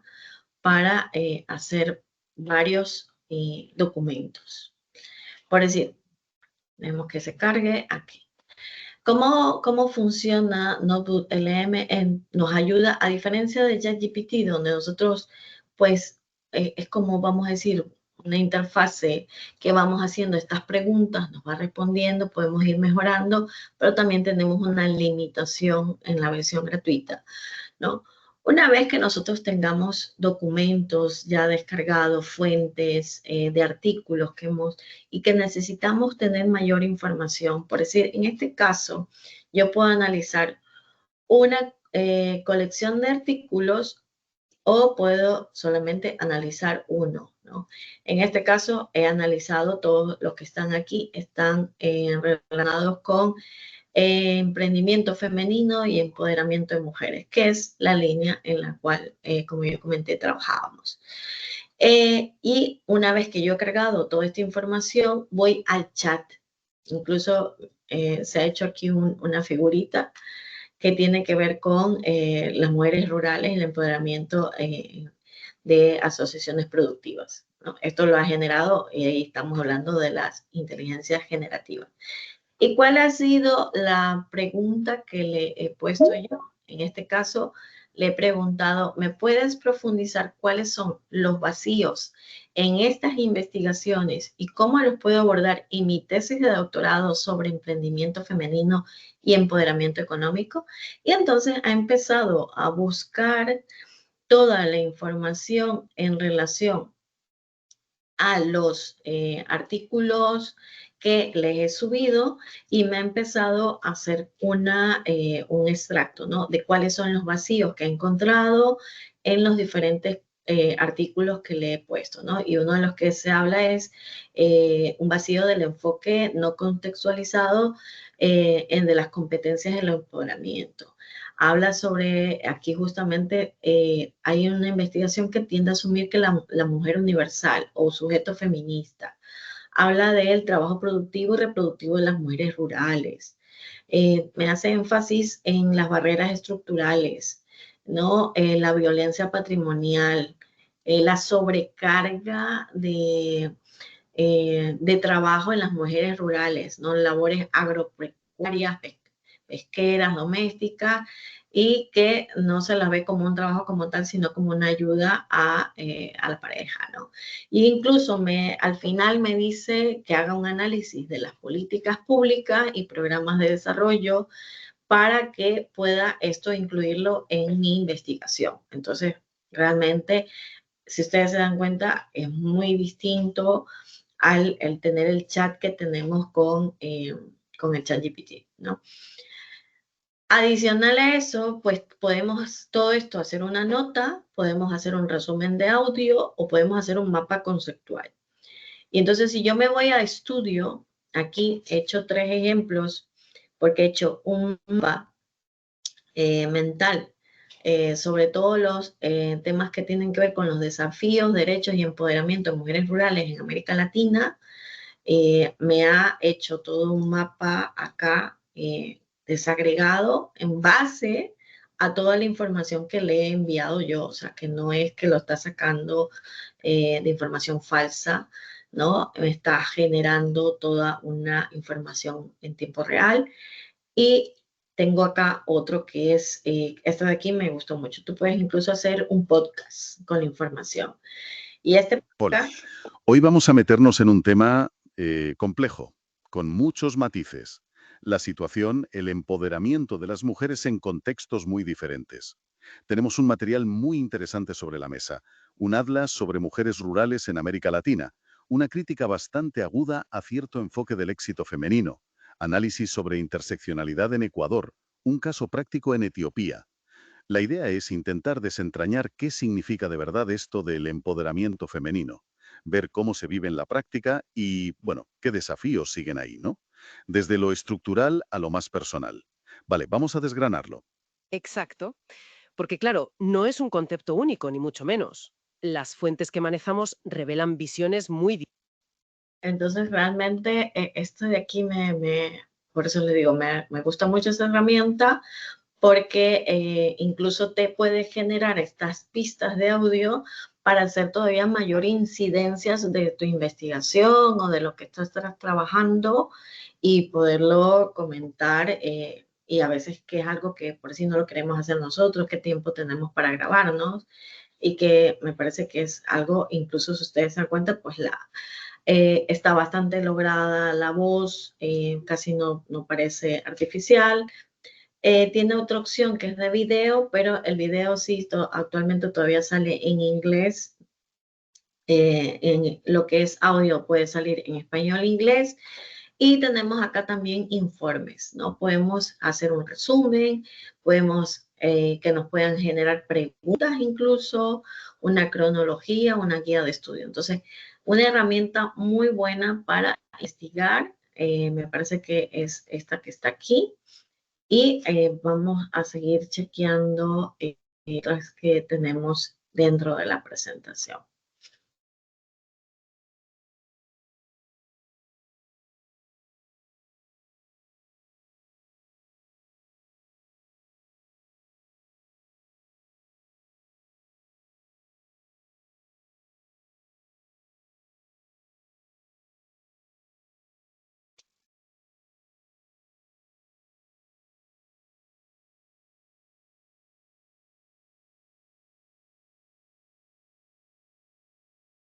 para hacer varios documentos. Por decir, vemos que se cargue aquí. ¿Cómo funciona Notebook LM? Nos ayuda, a diferencia de ChatGPT, donde nosotros, pues, es como, vamos a decir, una interfase que vamos haciendo estas preguntas, nos va respondiendo, podemos ir mejorando, pero también tenemos una limitación en la versión gratuita, ¿no? Una vez que nosotros tengamos documentos ya descargados, fuentes de artículos y que necesitamos tener mayor información, por decir, en este caso, yo puedo analizar una colección de artículos o puedo solamente analizar uno, ¿no? En este caso, he analizado todos los que están aquí, están relacionados con emprendimiento femenino y empoderamiento de mujeres, que es la línea en la cual, como yo comenté, trabajábamos. Y una vez que yo he cargado toda esta información, voy al chat. Incluso se ha hecho aquí una figurita que tiene que ver con las mujeres rurales y el empoderamiento de asociaciones productivas, ¿no? Esto lo ha generado, y ahí estamos hablando de las inteligencias generativas. ¿Y cuál ha sido la pregunta que le he puesto yo? En este caso, le he preguntado, ¿me puedes profundizar cuáles son los vacíos en estas investigaciones y cómo los puedo abordar en mi tesis de doctorado sobre emprendimiento femenino y empoderamiento económico? Y entonces ha empezado a buscar toda la información en relación a los artículos que les he subido y me ha empezado a hacer un extracto, ¿no? De cuáles son los vacíos que he encontrado en los diferentes artículos que le he puesto, ¿no? Y uno de los que se habla es un vacío del enfoque no contextualizado de las competencias del empoderamiento. Habla sobre, aquí justamente hay una investigación que tiende a asumir que la mujer universal o sujeto feminista habla del trabajo productivo y reproductivo de las mujeres rurales. Me hace énfasis en las barreras estructurales, ¿no? La violencia patrimonial, la sobrecarga de trabajo en las mujeres rurales, ¿no? Labores agropecuarias, pesqueras, domésticas, y que no se las ve como un trabajo como tal, sino como una ayuda a la pareja, ¿no? Y incluso al final me dice que haga un análisis de las políticas públicas y programas de desarrollo para que pueda esto incluirlo en mi investigación. Entonces, realmente, si ustedes se dan cuenta, es muy distinto al tener el chat que tenemos con el ChatGPT, ¿no? Adicional a eso, pues podemos todo esto hacer una nota, podemos hacer un resumen de audio o podemos hacer un mapa conceptual. Y entonces si yo me voy a estudio, aquí he hecho 3 ejemplos porque he hecho un mapa mental sobre todos los temas que tienen que ver con los desafíos, derechos y empoderamiento de mujeres rurales en América Latina. Me ha hecho todo un mapa acá desagregado en base a toda la información que le he enviado yo, o sea, que no es que lo está sacando de información falsa, ¿no? Me está generando toda una información en tiempo real. Y tengo acá otro que es, este de aquí me gustó mucho. Tú puedes incluso hacer un podcast con la información. Y este Hola. podcast, Hoy vamos a meternos en un tema complejo, con muchos matices. La situación, el empoderamiento de las mujeres en contextos muy diferentes. Tenemos un material muy interesante sobre la mesa, un atlas sobre mujeres rurales en América Latina, una crítica bastante aguda a cierto enfoque del éxito femenino, análisis sobre interseccionalidad en Ecuador, un caso práctico en Etiopía. La idea es intentar desentrañar qué significa de verdad esto del empoderamiento femenino, ver cómo se vive en la práctica y, bueno, qué desafíos siguen ahí, ¿no? Desde lo estructural a lo más personal. Vale, vamos a desgranarlo. Exacto, porque claro, no es un concepto único, ni mucho menos. Las fuentes que manejamos revelan visiones muy entonces realmente esto de aquí por eso le digo, me gusta mucho esta herramienta porque incluso te puede generar estas pistas de audio para hacer todavía mayor incidencias de tu investigación o de lo que tú estás trabajando y poderlo comentar. Y a veces que es algo que por si no lo queremos hacer nosotros, qué tiempo tenemos para grabarnos y que me parece que es algo, incluso si ustedes se dan cuenta, pues está bastante lograda la voz, casi no parece artificial. Tiene otra opción que es de video, pero el video sí actualmente todavía sale en inglés. En lo que es audio puede salir en español e inglés. Y tenemos acá también informes, ¿no? Podemos hacer un resumen, podemos que nos puedan generar preguntas incluso, una cronología, una guía de estudio. Entonces, una herramienta muy buena para investigar, me parece que es esta que está aquí. Y vamos a seguir chequeando las que tenemos dentro de la presentación.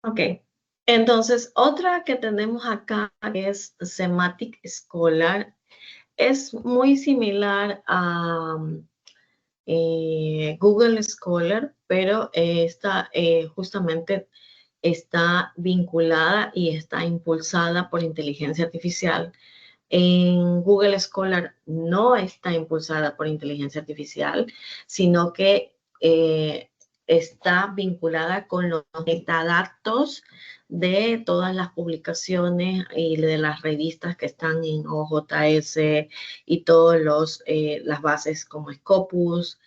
Ok, entonces otra que tenemos acá es Semantic Scholar. Es muy similar a Google Scholar, pero esta justamente está vinculada y está impulsada por inteligencia artificial. En Google Scholar no está impulsada por inteligencia artificial, sino que está vinculada con los metadatos de todas las publicaciones y de las revistas que están en OJS y todas las bases como Scopus,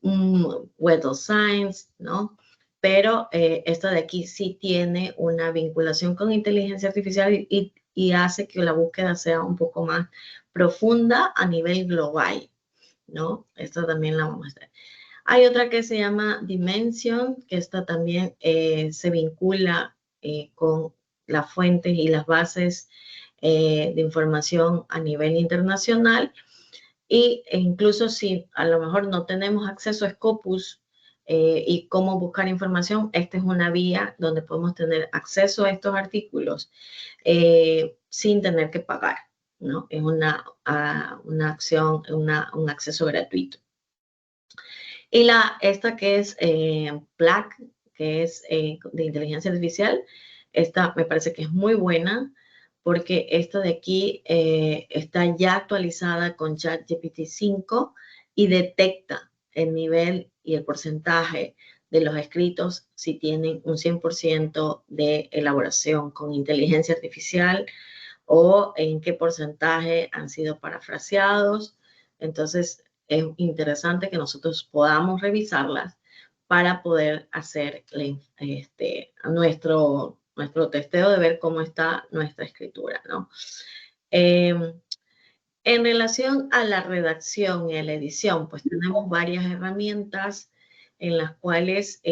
Web of Science, ¿no? Pero esta de aquí sí tiene una vinculación con inteligencia artificial y hace que la búsqueda sea un poco más profunda a nivel global, ¿no? Esta también la vamos a hacer. Hay otra que se llama Dimension, que esta también se vincula con las fuentes y las bases de información a nivel internacional. E incluso si a lo mejor no tenemos acceso a Scopus y cómo buscar información, esta es una vía donde podemos tener acceso a estos artículos sin tener que pagar, ¿no? Es una acción, un acceso gratuito. Y esta que es Plaque, que es de inteligencia artificial, Esta me parece que es muy buena porque esta de aquí está ya actualizada con ChatGPT 5 y detecta el nivel y el porcentaje de los escritos si tienen un 100% de elaboración con inteligencia artificial o en qué porcentaje han sido parafraseados. Entonces, es interesante que nosotros podamos revisarlas para poder hacer nuestro testeo de ver cómo está nuestra escritura, ¿no? En relación a la redacción y a la edición, pues tenemos varias herramientas en las cuales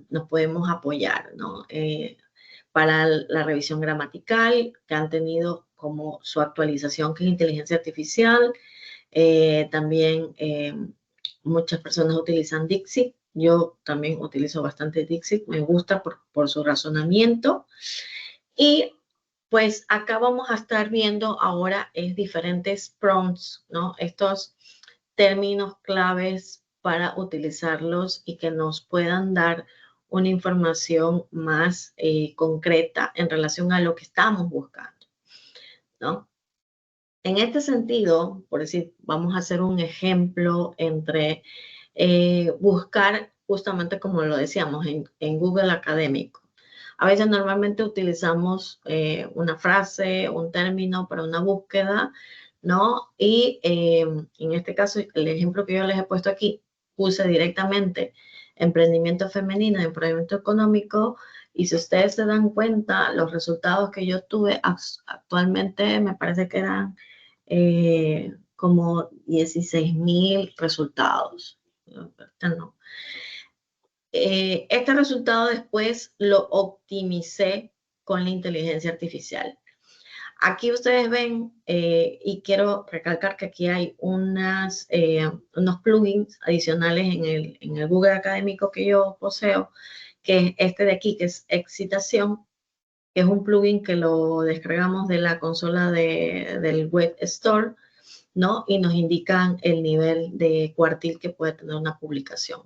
nos podemos apoyar, ¿no? Para la revisión gramatical, que han tenido como su actualización, que es inteligencia artificial. También muchas personas utilizan Dixit. Yo también utilizo bastante Dixit. Me gusta por su razonamiento. Y pues acá vamos a estar viendo ahora diferentes prompts, ¿no? Estos términos claves para utilizarlos y que nos puedan dar una información más concreta en relación a lo que estamos buscando, ¿no? En este sentido, por decir, vamos a hacer un ejemplo entre buscar, justamente como lo decíamos, en Google Académico. A veces normalmente utilizamos una frase, un término para una búsqueda, ¿no? Y en este caso, el ejemplo que yo les he puesto aquí, puse directamente emprendimiento femenino, emprendimiento económico, y si ustedes se dan cuenta, los resultados que yo tuve actualmente me parece que eran como 16,000 resultados. No. Este resultado después lo optimicé con la inteligencia artificial. Aquí ustedes ven, y quiero recalcar que aquí hay unos plugins adicionales en el Google Académico que yo poseo, que es este de aquí, que es Excitación, que es un plugin que lo descargamos de la consola del Web Store, ¿no? Y nos indican el nivel de cuartil que puede tener una publicación.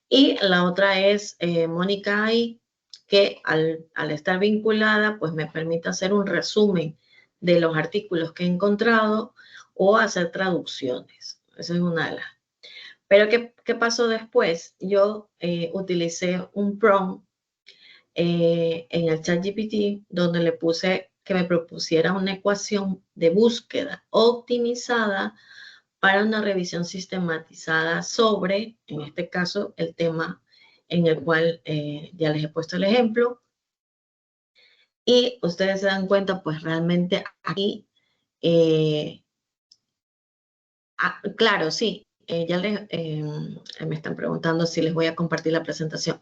Y la otra es Mónica AI, que al estar vinculada, pues me permite hacer un resumen de los artículos que he encontrado o hacer traducciones. Esa es una de las. Pero ¿qué pasó después? Yo utilicé un prompt en el ChatGPT donde le puse que me propusiera una ecuación de búsqueda optimizada para una revisión sistematizada sobre, en este caso, el tema en el cual ya les he puesto el ejemplo. Y ustedes se dan cuenta, pues realmente aquí, claro, sí, ya me están preguntando si les voy a compartir la presentación.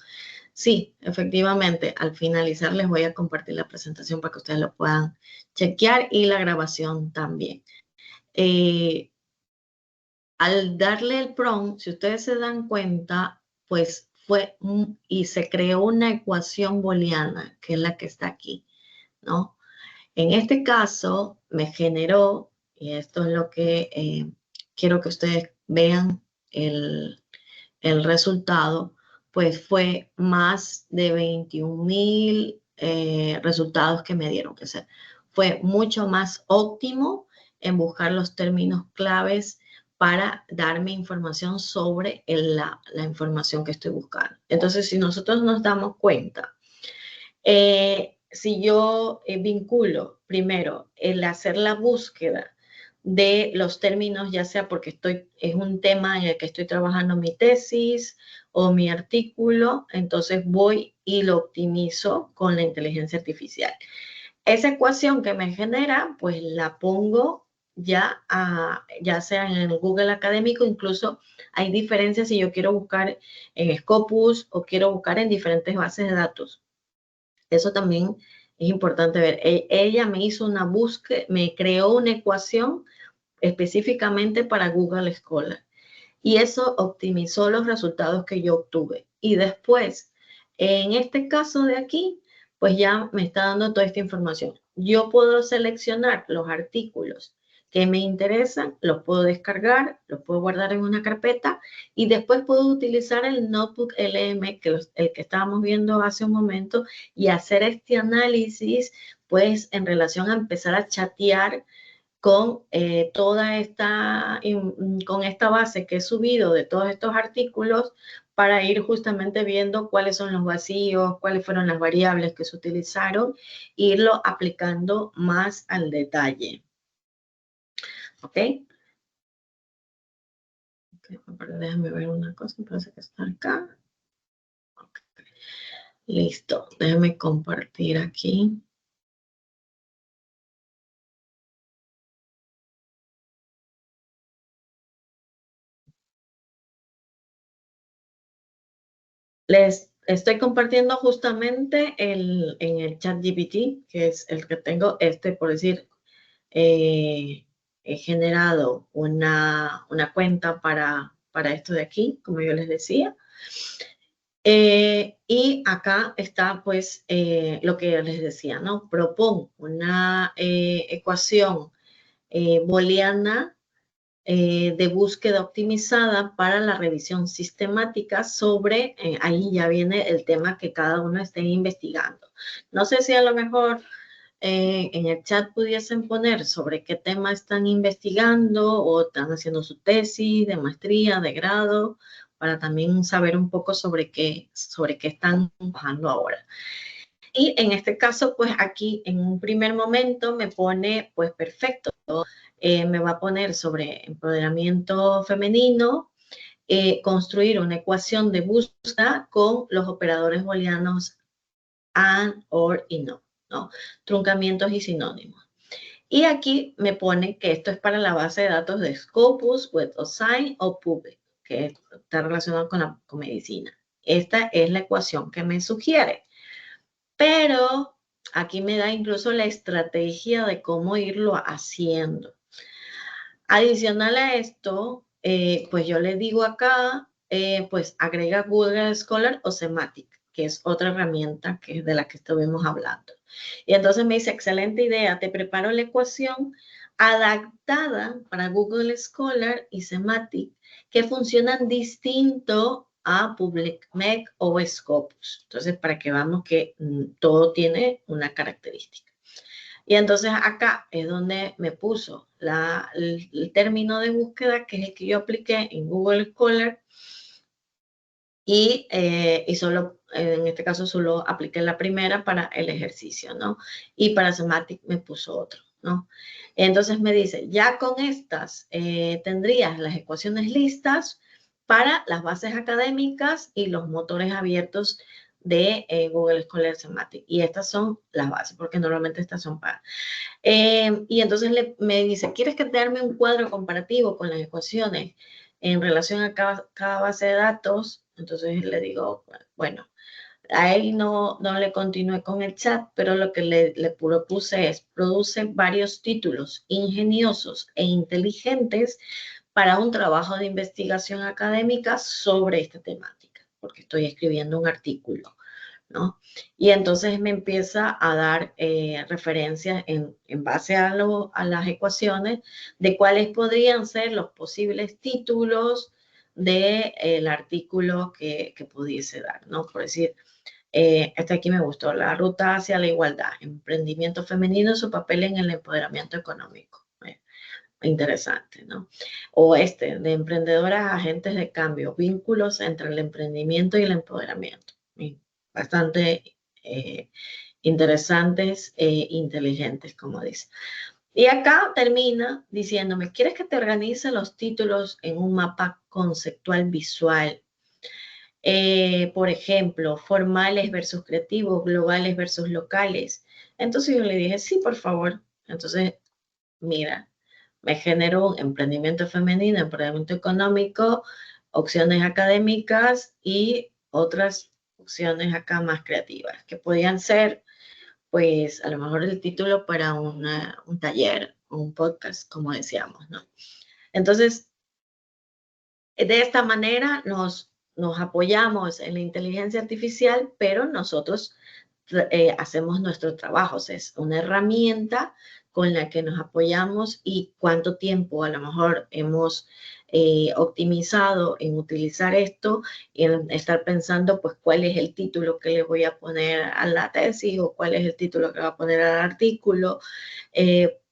Sí, efectivamente, al finalizar les voy a compartir la presentación para que ustedes lo puedan chequear y la grabación también. Al darle el prompt, si ustedes se dan cuenta, pues y se creó una ecuación booleana, que es la que está aquí, ¿no? En este caso, me generó, y esto es lo que quiero que ustedes vean el resultado, pues fue más de 21,000 resultados que me dieron. O sea, fue mucho más óptimo en buscar los términos claves para darme información sobre la información que estoy buscando. Entonces, si nosotros nos damos cuenta, si yo vinculo primero el hacer la búsqueda de los términos, ya sea porque es un tema en el que estoy trabajando mi tesis o mi artículo, entonces voy y lo optimizo con la inteligencia artificial. Esa ecuación que me genera, pues la pongo ya sea en el Google Académico, incluso hay diferencias si yo quiero buscar en Scopus o quiero buscar en diferentes bases de datos. Eso también es importante ver. Ella me hizo una búsqueda, me creó una ecuación específicamente para Google Scholar. Y eso optimizó los resultados que yo obtuve. Y después, en este caso de aquí, pues ya me está dando toda esta información. Yo puedo seleccionar los artículos que me interesan, los puedo descargar, los puedo guardar en una carpeta y después puedo utilizar el Notebook LM, el que estábamos viendo hace un momento, y hacer este análisis, pues, en relación a empezar a chatear con con esta base que he subido de todos estos artículos, para ir justamente viendo cuáles son los vacíos, cuáles fueron las variables que se utilizaron, e irlo aplicando más al detalle. ¿Ok? Déjame ver una cosa, parece que está acá. Okay. Listo, déjame compartir aquí. Les estoy compartiendo justamente en el chat GPT, que es el que tengo, por decir, he generado una cuenta para esto de aquí, como yo les decía. Y acá está, pues, lo que yo les decía, ¿no? Propongo una ecuación booleana de búsqueda optimizada para la revisión sistemática sobre, ahí ya viene el tema que cada uno esté investigando. No sé si a lo mejor en el chat pudiesen poner sobre qué tema están investigando o están haciendo su tesis de maestría, de grado, para también saber un poco sobre qué están trabajando ahora. Y en este caso, pues aquí en un primer momento me pone, pues perfecto, me va a poner sobre empoderamiento femenino, construir una ecuación de búsqueda con los operadores booleanos and, or y no, ¿no? Truncamientos y sinónimos. Y aquí me pone que esto es para la base de datos de Scopus, Web of Science o PubMed, que está relacionado con medicina. Esta es la ecuación que me sugiere. Pero aquí me da incluso la estrategia de cómo irlo haciendo. Adicional a esto, pues yo le digo acá, pues agrega Google Scholar o Semantic, que es otra herramienta que es de la que estuvimos hablando. Y entonces me dice, excelente idea, te preparo la ecuación adaptada para Google Scholar y Semantic, que funcionan distinto a PubMed o Scopus. Entonces, para que veamos que todo tiene una característica. Y entonces acá es donde me puso el término de búsqueda, que es el que yo apliqué en Google Scholar, y solo, en este caso, solo apliqué la primera para el ejercicio, ¿no? Y para Semantic me puso otro, ¿no? Entonces me dice, ya con estas tendrías las ecuaciones listas para las bases académicas y los motores abiertos de Google Scholar Semantic. Y estas son las bases, porque normalmente estas son para... y entonces me dice, ¿quieres que te arme un cuadro comparativo con las ecuaciones en relación a cada base de datos? Entonces le digo, bueno, a él no le continué con el chat, pero lo que le propuse es, produce varios títulos ingeniosos e inteligentes para un trabajo de investigación académica sobre esta temática, porque estoy escribiendo un artículo, ¿no? Y entonces me empieza a dar referencias en base a las ecuaciones de cuáles podrían ser los posibles títulos del artículo que pudiese dar, ¿no? Por decir, este aquí me gustó, la ruta hacia la igualdad, emprendimiento femenino, su papel en el empoderamiento económico. Interesante, ¿no? O de emprendedoras agentes de cambio, vínculos entre el emprendimiento y el empoderamiento. Bastante interesantes e inteligentes, como dice. Y acá termina diciéndome, ¿quieres que te organice los títulos en un mapa conceptual visual? Por ejemplo, formales versus creativos, globales versus locales. Entonces yo le dije, sí, por favor. Entonces, mira, me generó un emprendimiento femenino, emprendimiento económico, opciones académicas y otras opciones acá más creativas, que podían ser, pues, a lo mejor el título para un taller o un podcast, como decíamos, ¿no? Entonces, de esta manera nos apoyamos en la inteligencia artificial, pero nosotros hacemos nuestro trabajo. O sea, es una herramienta con la que nos apoyamos y cuánto tiempo a lo mejor hemos optimizado en utilizar esto y en estar pensando pues cuál es el título que le voy a poner a la tesis o cuál es el título que va a poner al artículo,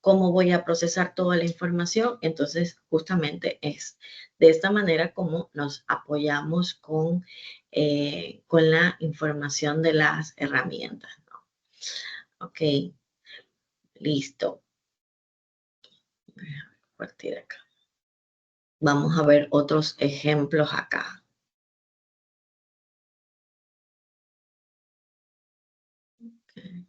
cómo voy a procesar toda la información. Entonces justamente es de esta manera como nos apoyamos con la información de las herramientas, ¿no? Ok, listo. Voy a compartir acá. Vamos a ver otros ejemplos acá. Okay.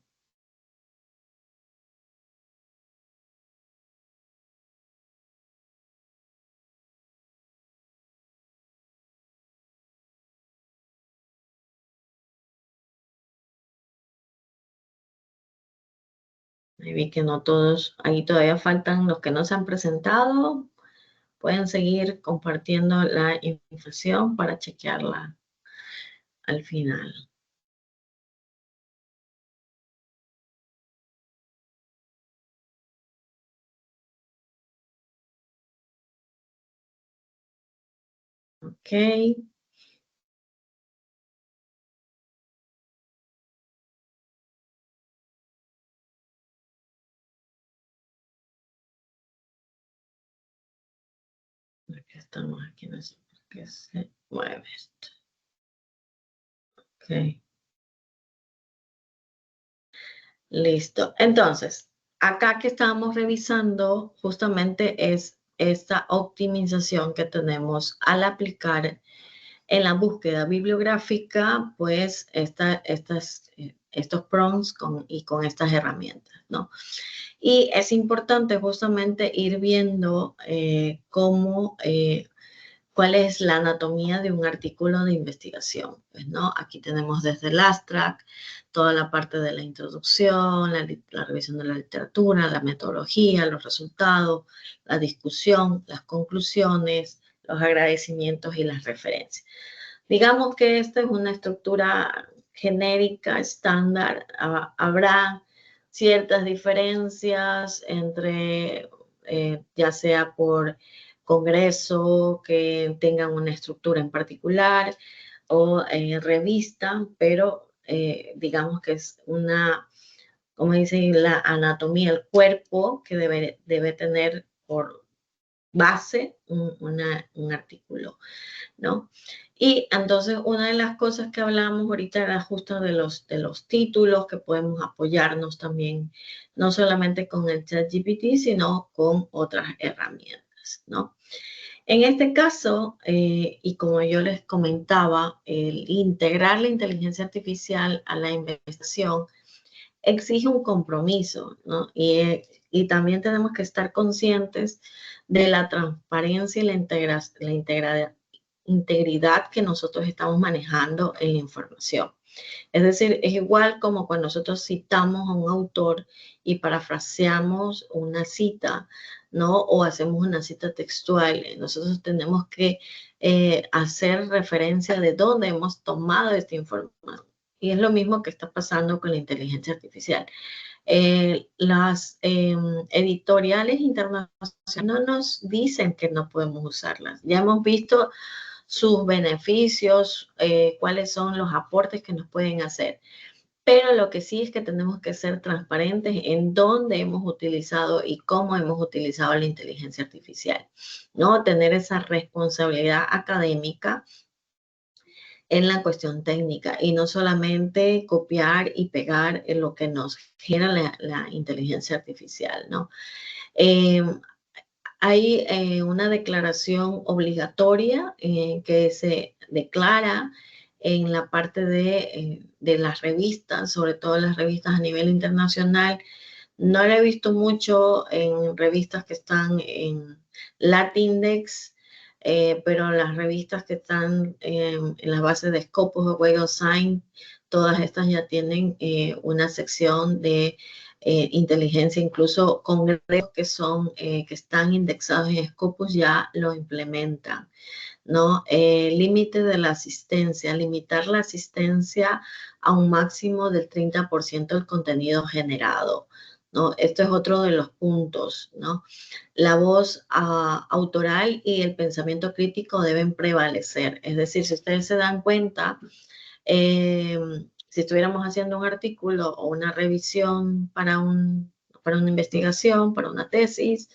Vi que no todos, ahí todavía faltan los que no se han presentado. Pueden seguir compartiendo la información para chequearla al final. Ok. Aquí estamos, aquí no sé por qué se mueve esto. Ok. Listo. Entonces, acá que estamos revisando justamente es esta optimización que tenemos al aplicar en la búsqueda bibliográfica, pues estos prompts y con estas herramientas, ¿no? Y es importante justamente ir viendo cuál es la anatomía de un artículo de investigación, pues, ¿no? Aquí tenemos desde el abstract, toda la parte de la introducción, la revisión de la literatura, la metodología, los resultados, la discusión, las conclusiones, los agradecimientos y las referencias. Digamos que esta es una estructura genérica, estándar. Habrá ciertas diferencias entre, ya sea por congreso, que tengan una estructura en particular, o revista, pero digamos que es una, como dicen, la anatomía, el cuerpo que debe tener por base un artículo, ¿no? Y entonces una de las cosas que hablábamos ahorita era justo de los títulos, que podemos apoyarnos también, no solamente con el ChatGPT, sino con otras herramientas, ¿no? En este caso, y como yo les comentaba, el integrar la inteligencia artificial a la investigación exige un compromiso, ¿no? Y también tenemos que estar conscientes de la transparencia y la integridad que nosotros estamos manejando en la información. Es decir, es igual como cuando nosotros citamos a un autor y parafraseamos una cita, ¿no? O hacemos una cita textual. Nosotros tenemos que hacer referencia de dónde hemos tomado esta información. Y es lo mismo que está pasando con la inteligencia artificial. Las editoriales internacionales no nos dicen que no podemos usarlas. Ya hemos visto sus beneficios, cuáles son los aportes que nos pueden hacer. Pero lo que sí es que tenemos que ser transparentes en dónde hemos utilizado y cómo hemos utilizado la inteligencia artificial, ¿no? Tener esa responsabilidad académica en la cuestión técnica y no solamente copiar y pegar en lo que nos genera la inteligencia artificial, ¿no? Hay una declaración obligatoria que se declara en la parte de las revistas, sobre todo las revistas a nivel internacional. No la he visto mucho en revistas que están en Latindex, pero las revistas que están en las bases de Scopus o Web of Science, todas estas ya tienen una sección de inteligencia, incluso congresos que están indexados en Scopus ya lo implementan, ¿no? Límite de la asistencia, limitar la asistencia a un máximo del 30% del contenido generado, ¿no? Esto es otro de los puntos, ¿no? La voz autoral y el pensamiento crítico deben prevalecer. Es decir, si ustedes se dan cuenta, si estuviéramos haciendo un artículo o una revisión para una investigación, para una tesis,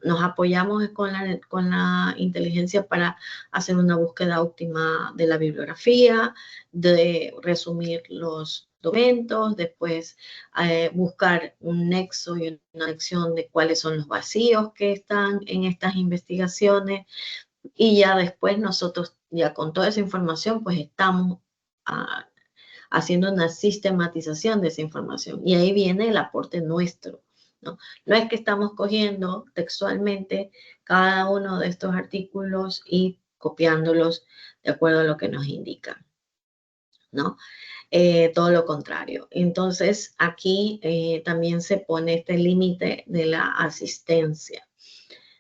nos apoyamos con la inteligencia para hacer una búsqueda óptima de la bibliografía, de resumir los documentos, después buscar un nexo y una lección de cuáles son los vacíos que están en estas investigaciones, y ya después nosotros, ya con toda esa información, pues estamos haciendo una sistematización de esa información, y ahí viene el aporte nuestro, ¿no? No es que estamos cogiendo textualmente cada uno de estos artículos y copiándolos de acuerdo a lo que nos indican, ¿no? Todo lo contrario. Entonces, aquí también se pone este límite de la asistencia,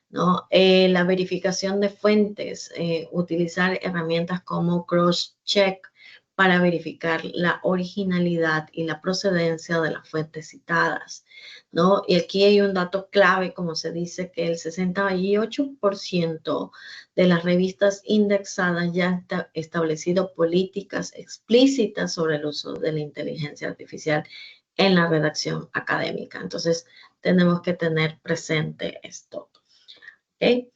¿no? La verificación de fuentes, utilizar herramientas como cross-check para verificar la originalidad y la procedencia de las fuentes citadas, ¿no? Y aquí hay un dato clave, como se dice, que el 68% de las revistas indexadas ya han establecido políticas explícitas sobre el uso de la inteligencia artificial en la redacción académica. Entonces, tenemos que tener presente esto. ¿Okay?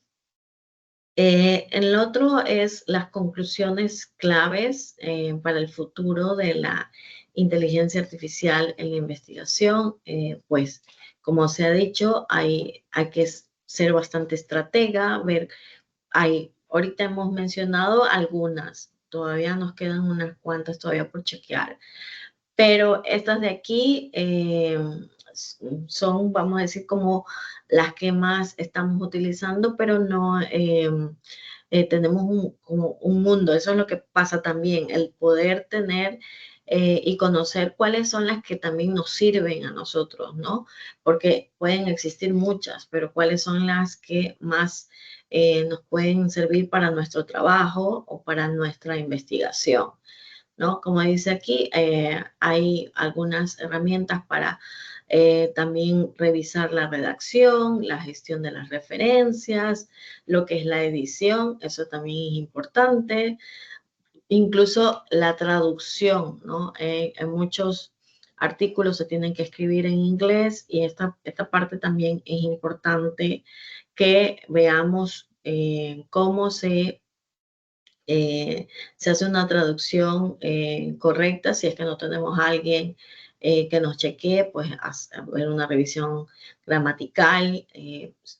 El otro es las conclusiones claves para el futuro de la inteligencia artificial en la investigación. Pues, como se ha dicho, hay que ser bastante estratega, ver, ahorita hemos mencionado algunas, todavía nos quedan unas cuantas todavía por chequear, pero estas de aquí son, vamos a decir, como las que más estamos utilizando, pero no tenemos como un mundo. Eso es lo que pasa también, el poder tener y conocer cuáles son las que también nos sirven a nosotros, ¿no? Porque pueden existir muchas, pero cuáles son las que más nos pueden servir para nuestro trabajo o para nuestra investigación, ¿no? Como dice aquí, hay algunas herramientas para también revisar la redacción, la gestión de las referencias, lo que es la edición, eso también es importante, incluso la traducción, ¿no? En muchos artículos se tienen que escribir en inglés, y esta parte también es importante que veamos cómo se hace una traducción correcta. Si es que no tenemos a alguien que nos chequee, pues hacer una revisión gramatical.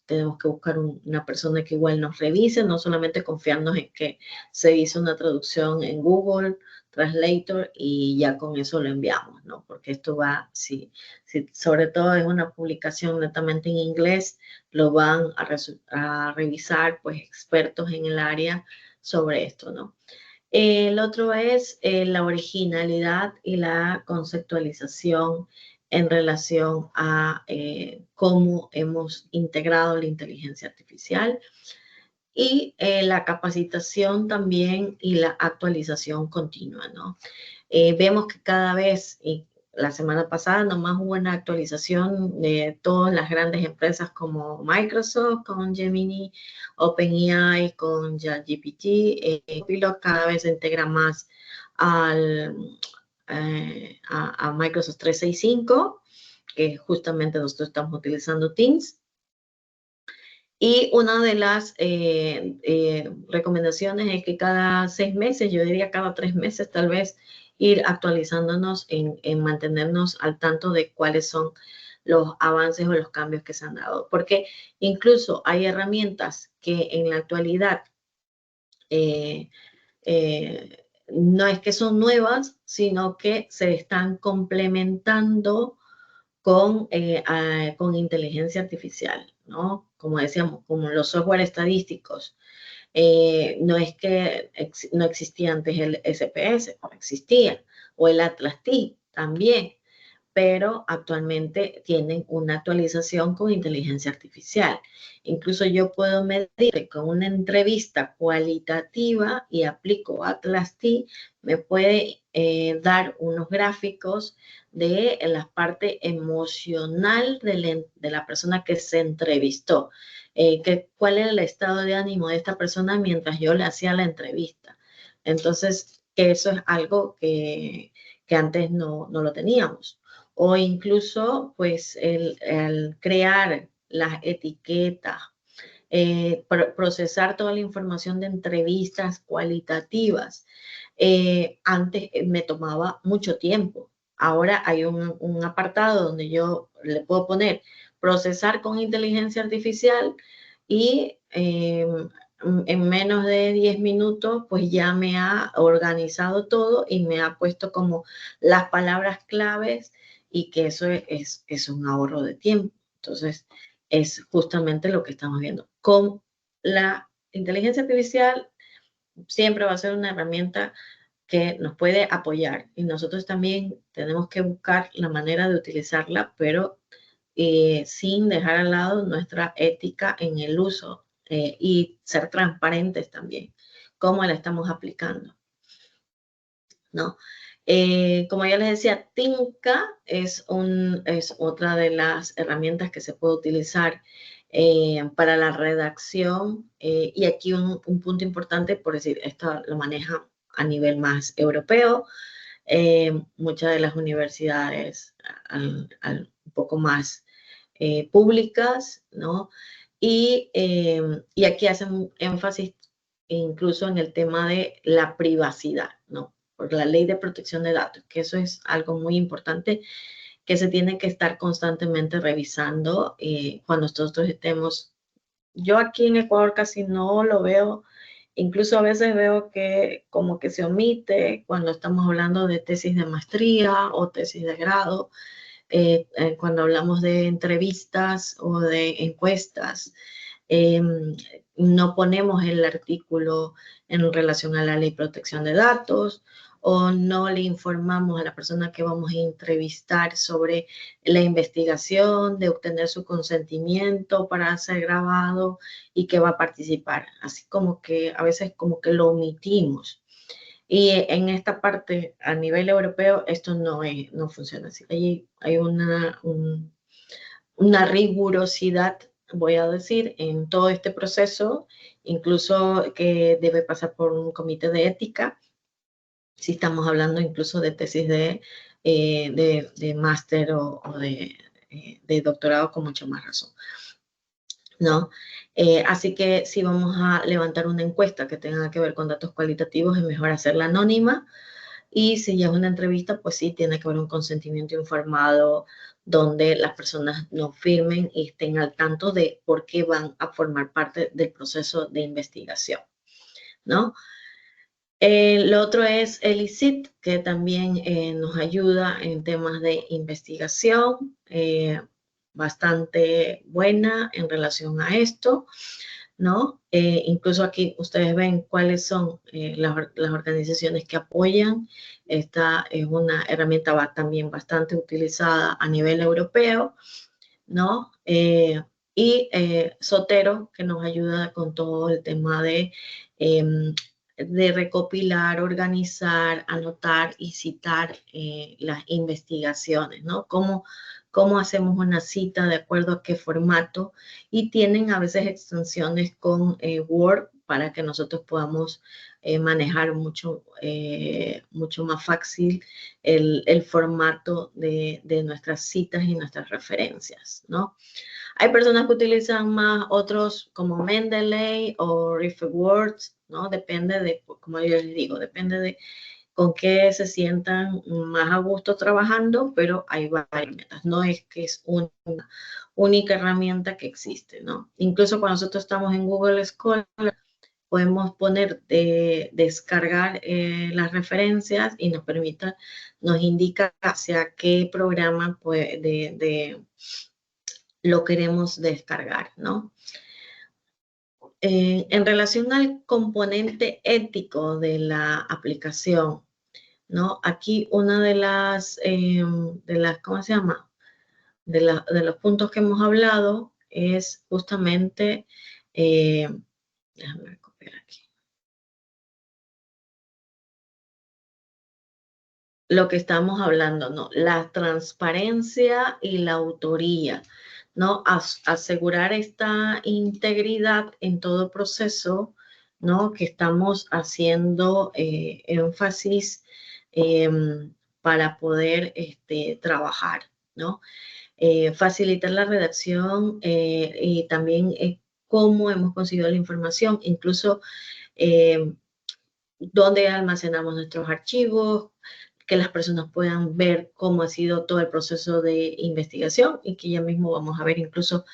Tenemos que buscar una persona que igual nos revise, no solamente confiarnos en que se hizo una traducción en Google Translator y ya con eso lo enviamos, ¿no? Porque esto va, si sobre todo es una publicación netamente en inglés, lo van a revisar pues expertos en el área sobre esto, ¿no? El otro es la originalidad y la conceptualización en relación a cómo hemos integrado la inteligencia artificial, y la capacitación también y la actualización continua, ¿no? Vemos que cada vez, y la semana pasada nomás hubo una actualización de todas las grandes empresas como Microsoft con Gemini, OpenAI con ChatGPT, Copilot cada vez se integra más a Microsoft 365, que justamente nosotros estamos utilizando Teams. Y una de las recomendaciones es que cada 6 meses, yo diría cada 3 meses tal vez, ir actualizándonos en mantenernos al tanto de cuáles son los avances o los cambios que se han dado. Porque incluso hay herramientas que en la actualidad no es que son nuevas, sino que se están complementando con inteligencia artificial, ¿no? Como decíamos, como los software estadísticos. No es que no existía antes el SPS, no existía, o el Atlas T también, pero actualmente tienen una actualización con inteligencia artificial. Incluso yo puedo medir con una entrevista cualitativa y aplico Atlas T, me puede dar unos gráficos de la parte emocional de la persona que se entrevistó, cuál era el estado de ánimo de esta persona mientras yo le hacía la entrevista. Entonces, eso es algo que antes no lo teníamos. O incluso, pues, el crear las etiquetas, procesar toda la información de entrevistas cualitativas. Antes me tomaba mucho tiempo. Ahora hay un apartado donde yo le puedo poner procesar con inteligencia artificial y en menos de 10 minutos pues ya me ha organizado todo y me ha puesto como las palabras claves y que eso es un ahorro de tiempo. Entonces, es justamente lo que estamos viendo. Con la inteligencia artificial siempre va a ser una herramienta que nos puede apoyar y nosotros también tenemos que buscar la manera de utilizarla, pero sin dejar al lado nuestra ética en el uso y ser transparentes también, cómo la estamos aplicando, ¿no? Como ya les decía, Tinka es otra de las herramientas que se puede utilizar para la redacción. Y aquí un punto importante, por decir, esto lo maneja a nivel más europeo. Muchas de las universidades un poco más públicas, ¿no? Y aquí hacen énfasis incluso en el tema de la privacidad, ¿no? Por la ley de protección de datos, que eso es algo muy importante que se tiene que estar constantemente revisando cuando nosotros estemos. Yo aquí en Ecuador casi no lo veo, incluso a veces veo que como que se omite cuando estamos hablando de tesis de maestría o tesis de grado, cuando hablamos de entrevistas o de encuestas. No ponemos el artículo en relación a la ley de protección de datos o no le informamos a la persona que vamos a entrevistar sobre la investigación, de obtener su consentimiento para ser grabado y que va a participar. Así como que a veces como que lo omitimos. Y en esta parte, a nivel europeo, esto no funciona así. Hay una rigurosidad, voy a decir, en todo este proceso, incluso que debe pasar por un comité de ética, si estamos hablando incluso de tesis de máster o de doctorado, con mucha más razón, ¿no? Así que si vamos a levantar una encuesta que tenga que ver con datos cualitativos, es mejor hacerla anónima. Y si ya es una entrevista, pues sí, tiene que haber un consentimiento informado donde las personas no firmen y estén al tanto de por qué van a formar parte del proceso de investigación, ¿no? Lo otro es el ICIT, que también nos ayuda en temas de investigación, bastante buena en relación a esto, ¿no? Incluso aquí ustedes ven cuáles son las organizaciones que apoyan. Esta es una herramienta también bastante utilizada a nivel europeo, ¿no? Y Zotero, que nos ayuda con todo el tema de recopilar, organizar, anotar y citar las investigaciones, ¿no? Cómo hacemos una cita, de acuerdo a qué formato, y tienen a veces extensiones con Word para que nosotros podamos manejar mucho más fácil el formato de nuestras citas y nuestras referencias, ¿no? Hay personas que utilizan más otros como Mendeley o RefWords, ¿no? Depende de, como yo les digo, depende de con qué se sientan más a gusto trabajando, pero hay varias metas. No es que es una única herramienta que existe, ¿no? Incluso cuando nosotros estamos en Google Scholar, podemos poner descargar las referencias y nos indica hacia qué programa lo queremos descargar, ¿no? En relación al componente ético de la aplicación, ¿no? Aquí una de las ¿cómo se llama? De los puntos que hemos hablado es justamente, déjame copiar aquí. Lo que estamos hablando, ¿no? La transparencia y la autoría, ¿no? Asegurar esta integridad en todo proceso, ¿no? Que estamos haciendo énfasis para poder trabajar, ¿no? Facilitar la redacción y también cómo hemos conseguido la información, incluso dónde almacenamos nuestros archivos, que las personas puedan ver cómo ha sido todo el proceso de investigación y que ya mismo vamos a ver incluso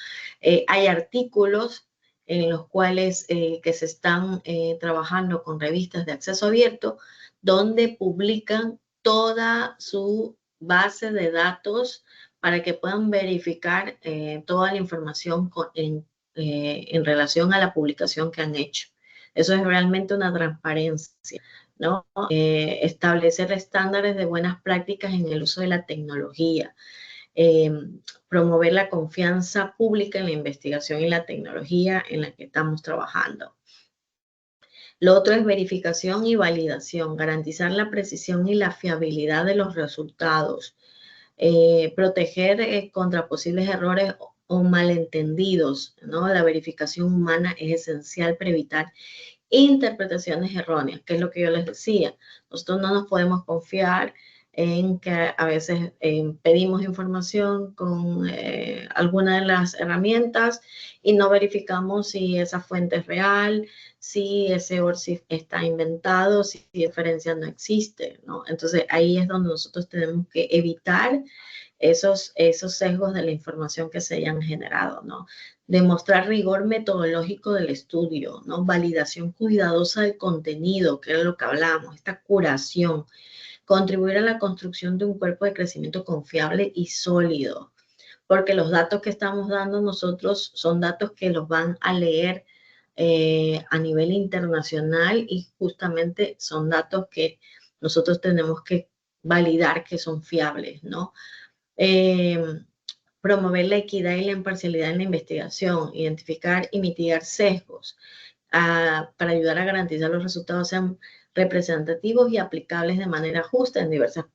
hay artículos en los cuales que se están trabajando con revistas de acceso abierto donde publican toda su base de datos para que puedan verificar toda la información en relación a la publicación que han hecho. Eso es realmente una transparencia, ¿no? Establecer estándares de buenas prácticas en el uso de la tecnología, promover la confianza pública en la investigación y la tecnología en la que estamos trabajando. Lo otro es verificación y validación, garantizar la precisión y la fiabilidad de los resultados, proteger contra posibles errores o malentendidos, ¿no? La verificación humana es esencial para evitar interpretaciones erróneas, que es lo que yo les decía. Nosotros no nos podemos confiar en que a veces pedimos información con alguna de las herramientas y no verificamos si esa fuente es real, si ese ORCID está inventado, si diferencia no existe, ¿no? Entonces ahí es donde nosotros tenemos que evitar esos sesgos de la información que se hayan generado, ¿no? Demostrar rigor metodológico del estudio, ¿no? Validación cuidadosa del contenido, que es lo que hablamos, esta curación. Contribuir a la construcción de un cuerpo de crecimiento confiable y sólido, porque los datos que estamos dando nosotros son datos que los van a leer a nivel internacional y justamente son datos que nosotros tenemos que validar que son fiables, ¿no? Promover la equidad y la imparcialidad en la investigación, identificar y mitigar sesgos para ayudar a garantizar los resultados sean representativos y aplicables de manera justa en diversas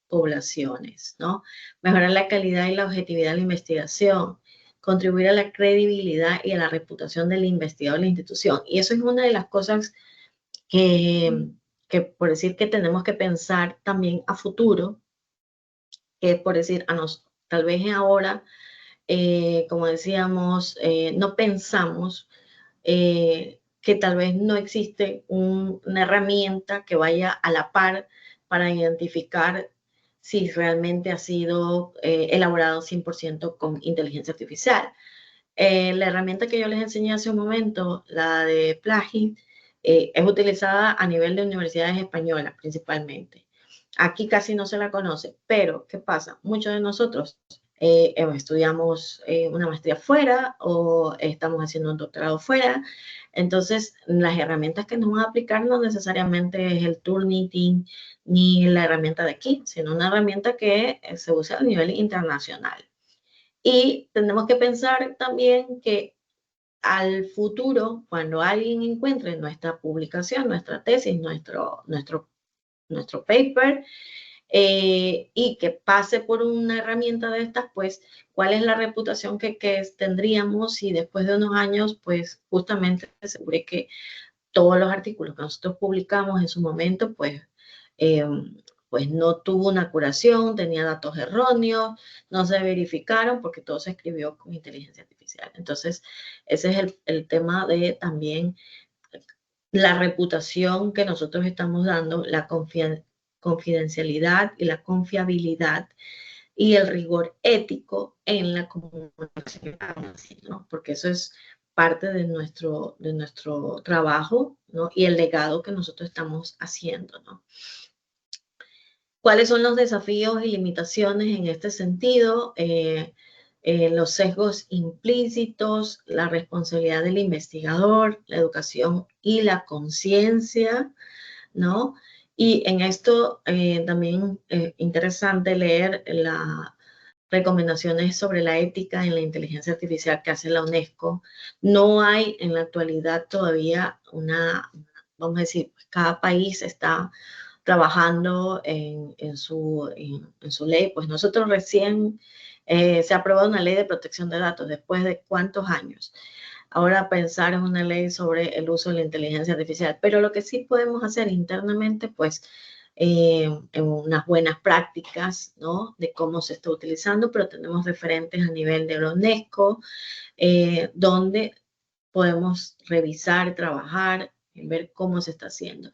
poblaciones, ¿no? Mejorar la calidad y la objetividad de la investigación, contribuir a la credibilidad y a la reputación del investigador de la institución. Y eso es una de las cosas que por decir que tenemos que pensar también a futuro, que por decir, tal vez ahora, como decíamos, no pensamos que tal vez no existe una herramienta que vaya a la par para identificar si realmente ha sido elaborado 100% con inteligencia artificial. La herramienta que yo les enseñé hace un momento, la de Plagit, es utilizada a nivel de universidades españolas principalmente. Aquí casi no se la conoce, pero ¿qué pasa? Muchos de nosotros estudiamos una maestría fuera o estamos haciendo un doctorado fuera. Entonces, las herramientas que nos van a aplicar no necesariamente es el Turnitin ni la herramienta de aquí, sino una herramienta que se usa a nivel internacional. Y tenemos que pensar también que al futuro, cuando alguien encuentre nuestra publicación, nuestra tesis, nuestro paper, y que pase por una herramienta de estas, pues, ¿cuál es la reputación que tendríamos si después de unos años, pues, justamente se asegure que todos los artículos que nosotros publicamos en su momento, pues no tuvo una curación, tenía datos erróneos, no se verificaron porque todo se escribió con inteligencia artificial. Entonces, ese es el tema de también la reputación que nosotros estamos dando, la confidencialidad y la confiabilidad y el rigor ético en la comunicación, ¿no? Porque eso es parte de nuestro trabajo, ¿no? Y el legado que nosotros estamos haciendo, ¿no? ¿Cuáles son los desafíos y limitaciones en este sentido? Los sesgos implícitos, la responsabilidad del investigador, la educación y la conciencia, ¿no? Y en esto también interesante leer las recomendaciones sobre la ética en la inteligencia artificial que hace la UNESCO. No hay en la actualidad todavía vamos a decir, cada país está trabajando en su ley. Pues nosotros recién se ha aprobado una ley de protección de datos después de ¿cuántos años? Ahora pensar en una ley sobre el uso de la inteligencia artificial, pero lo que sí podemos hacer internamente, pues, en unas buenas prácticas, ¿no? De cómo se está utilizando, pero tenemos referentes a nivel de la UNESCO, donde podemos revisar, trabajar, ver cómo se está haciendo.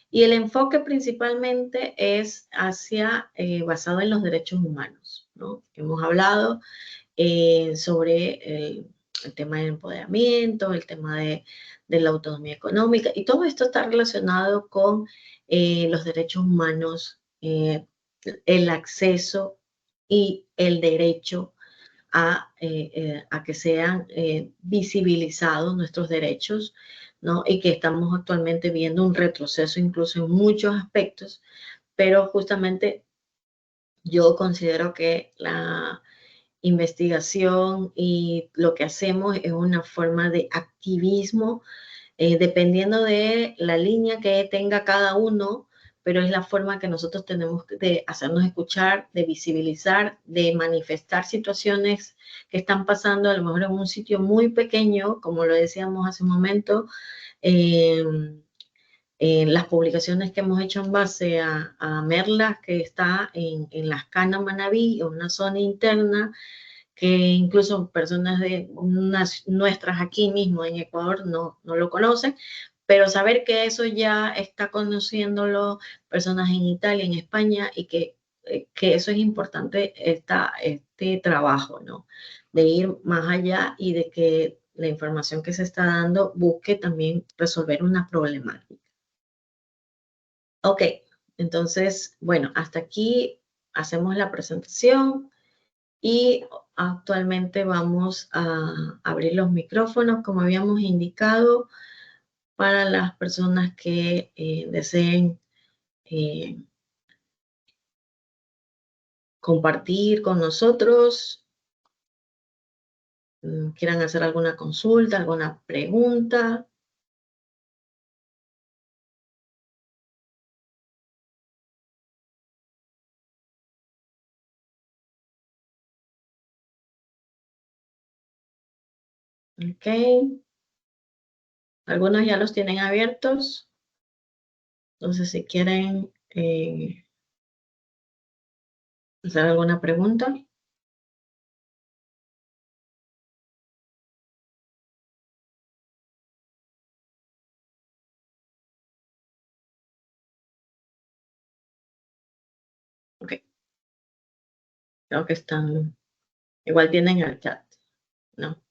Y el enfoque principalmente es basado en los derechos humanos, ¿no? Hemos hablado sobre el tema del empoderamiento, el tema de la autonomía económica, y todo esto está relacionado con los derechos humanos, el acceso y el derecho a que sean visibilizados nuestros derechos, ¿no? Y que estamos actualmente viendo un retroceso incluso en muchos aspectos, pero justamente yo considero que la investigación y lo que hacemos es una forma de activismo, dependiendo de la línea que tenga cada uno, pero es la forma que nosotros tenemos de hacernos escuchar, de visibilizar, de manifestar situaciones que están pasando a lo mejor en un sitio muy pequeño, como lo decíamos hace un momento, eh, las publicaciones que hemos hecho en base a Merla, que está en Las Canas, Manabí, en una zona interna, que incluso personas de nuestras aquí mismo en Ecuador no lo conocen, pero saber que eso ya está conociéndolo personas en Italia, en España, y que eso es importante, este trabajo, ¿no? De ir más allá y de que la información que se está dando busque también resolver una problemática. Ok, entonces, bueno, hasta aquí hacemos la presentación. Y actualmente vamos a abrir los micrófonos, como habíamos indicado, para las personas que deseen eh, compartir con nosotros, quieran hacer alguna consulta, alguna pregunta. Ok. Algunos ya los tienen abiertos. Entonces, si quieren hacer alguna pregunta. Ok. Creo que están, igual tienen el chat, ¿no?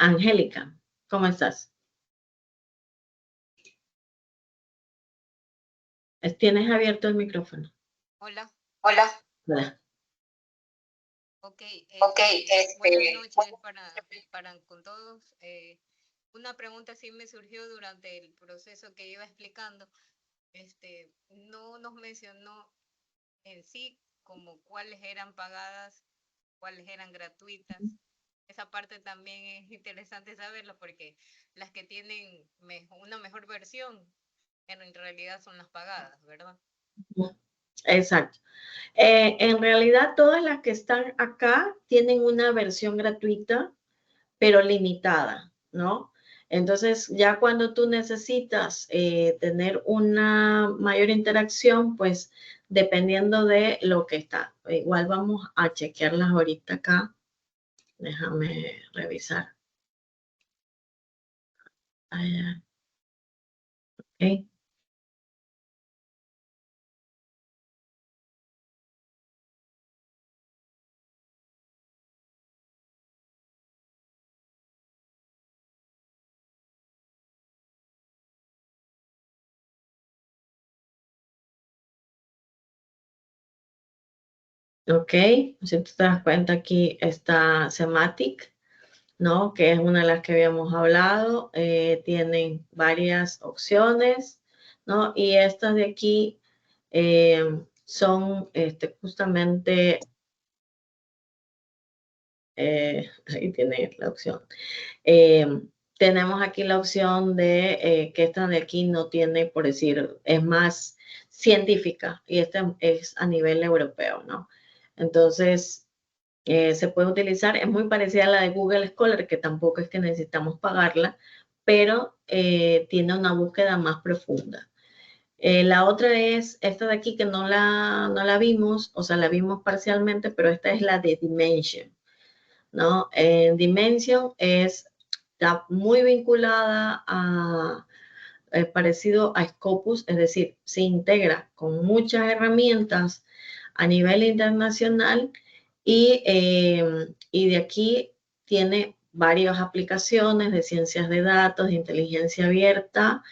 Angélica, ¿cómo estás? Tienes abierto el micrófono. Hola. Hola. Hola. Ok, Ok, buenas noches para con todos. Una pregunta sí me surgió durante el proceso que iba explicando. No nos mencionó en sí como cuáles eran pagadas, cuáles eran gratuitas. Esa parte también es interesante saberlo porque las que tienen una mejor versión en realidad son las pagadas, ¿verdad? Exacto. En realidad, todas las que están acá tienen una versión gratuita, pero limitada, ¿no? Entonces, ya cuando tú necesitas tener una mayor interacción, pues dependiendo de lo que está. Igual vamos a chequearlas ahorita acá. Déjame revisar. Allá. Ok. ¿Ok? Si tú te das cuenta, aquí está Semantic, ¿no? Que es una de las que habíamos hablado. Tienen varias opciones, ¿no? Y estas de aquí son justamente, ahí tiene la opción. Tenemos aquí la opción de que esta de aquí no tiene, por decir, es más científica y esta es a nivel europeo, ¿no? Entonces, se puede utilizar, es muy parecida a la de Google Scholar, que tampoco es que necesitamos pagarla, pero tiene una búsqueda más profunda. La otra es esta de aquí que no la vimos, o sea, la vimos parcialmente, pero esta es la de Dimension, ¿no? Dimension está muy vinculada a, parecido a Scopus, es decir, se integra con muchas herramientas a nivel internacional y de aquí tiene varias aplicaciones de ciencias de datos, de inteligencia abierta,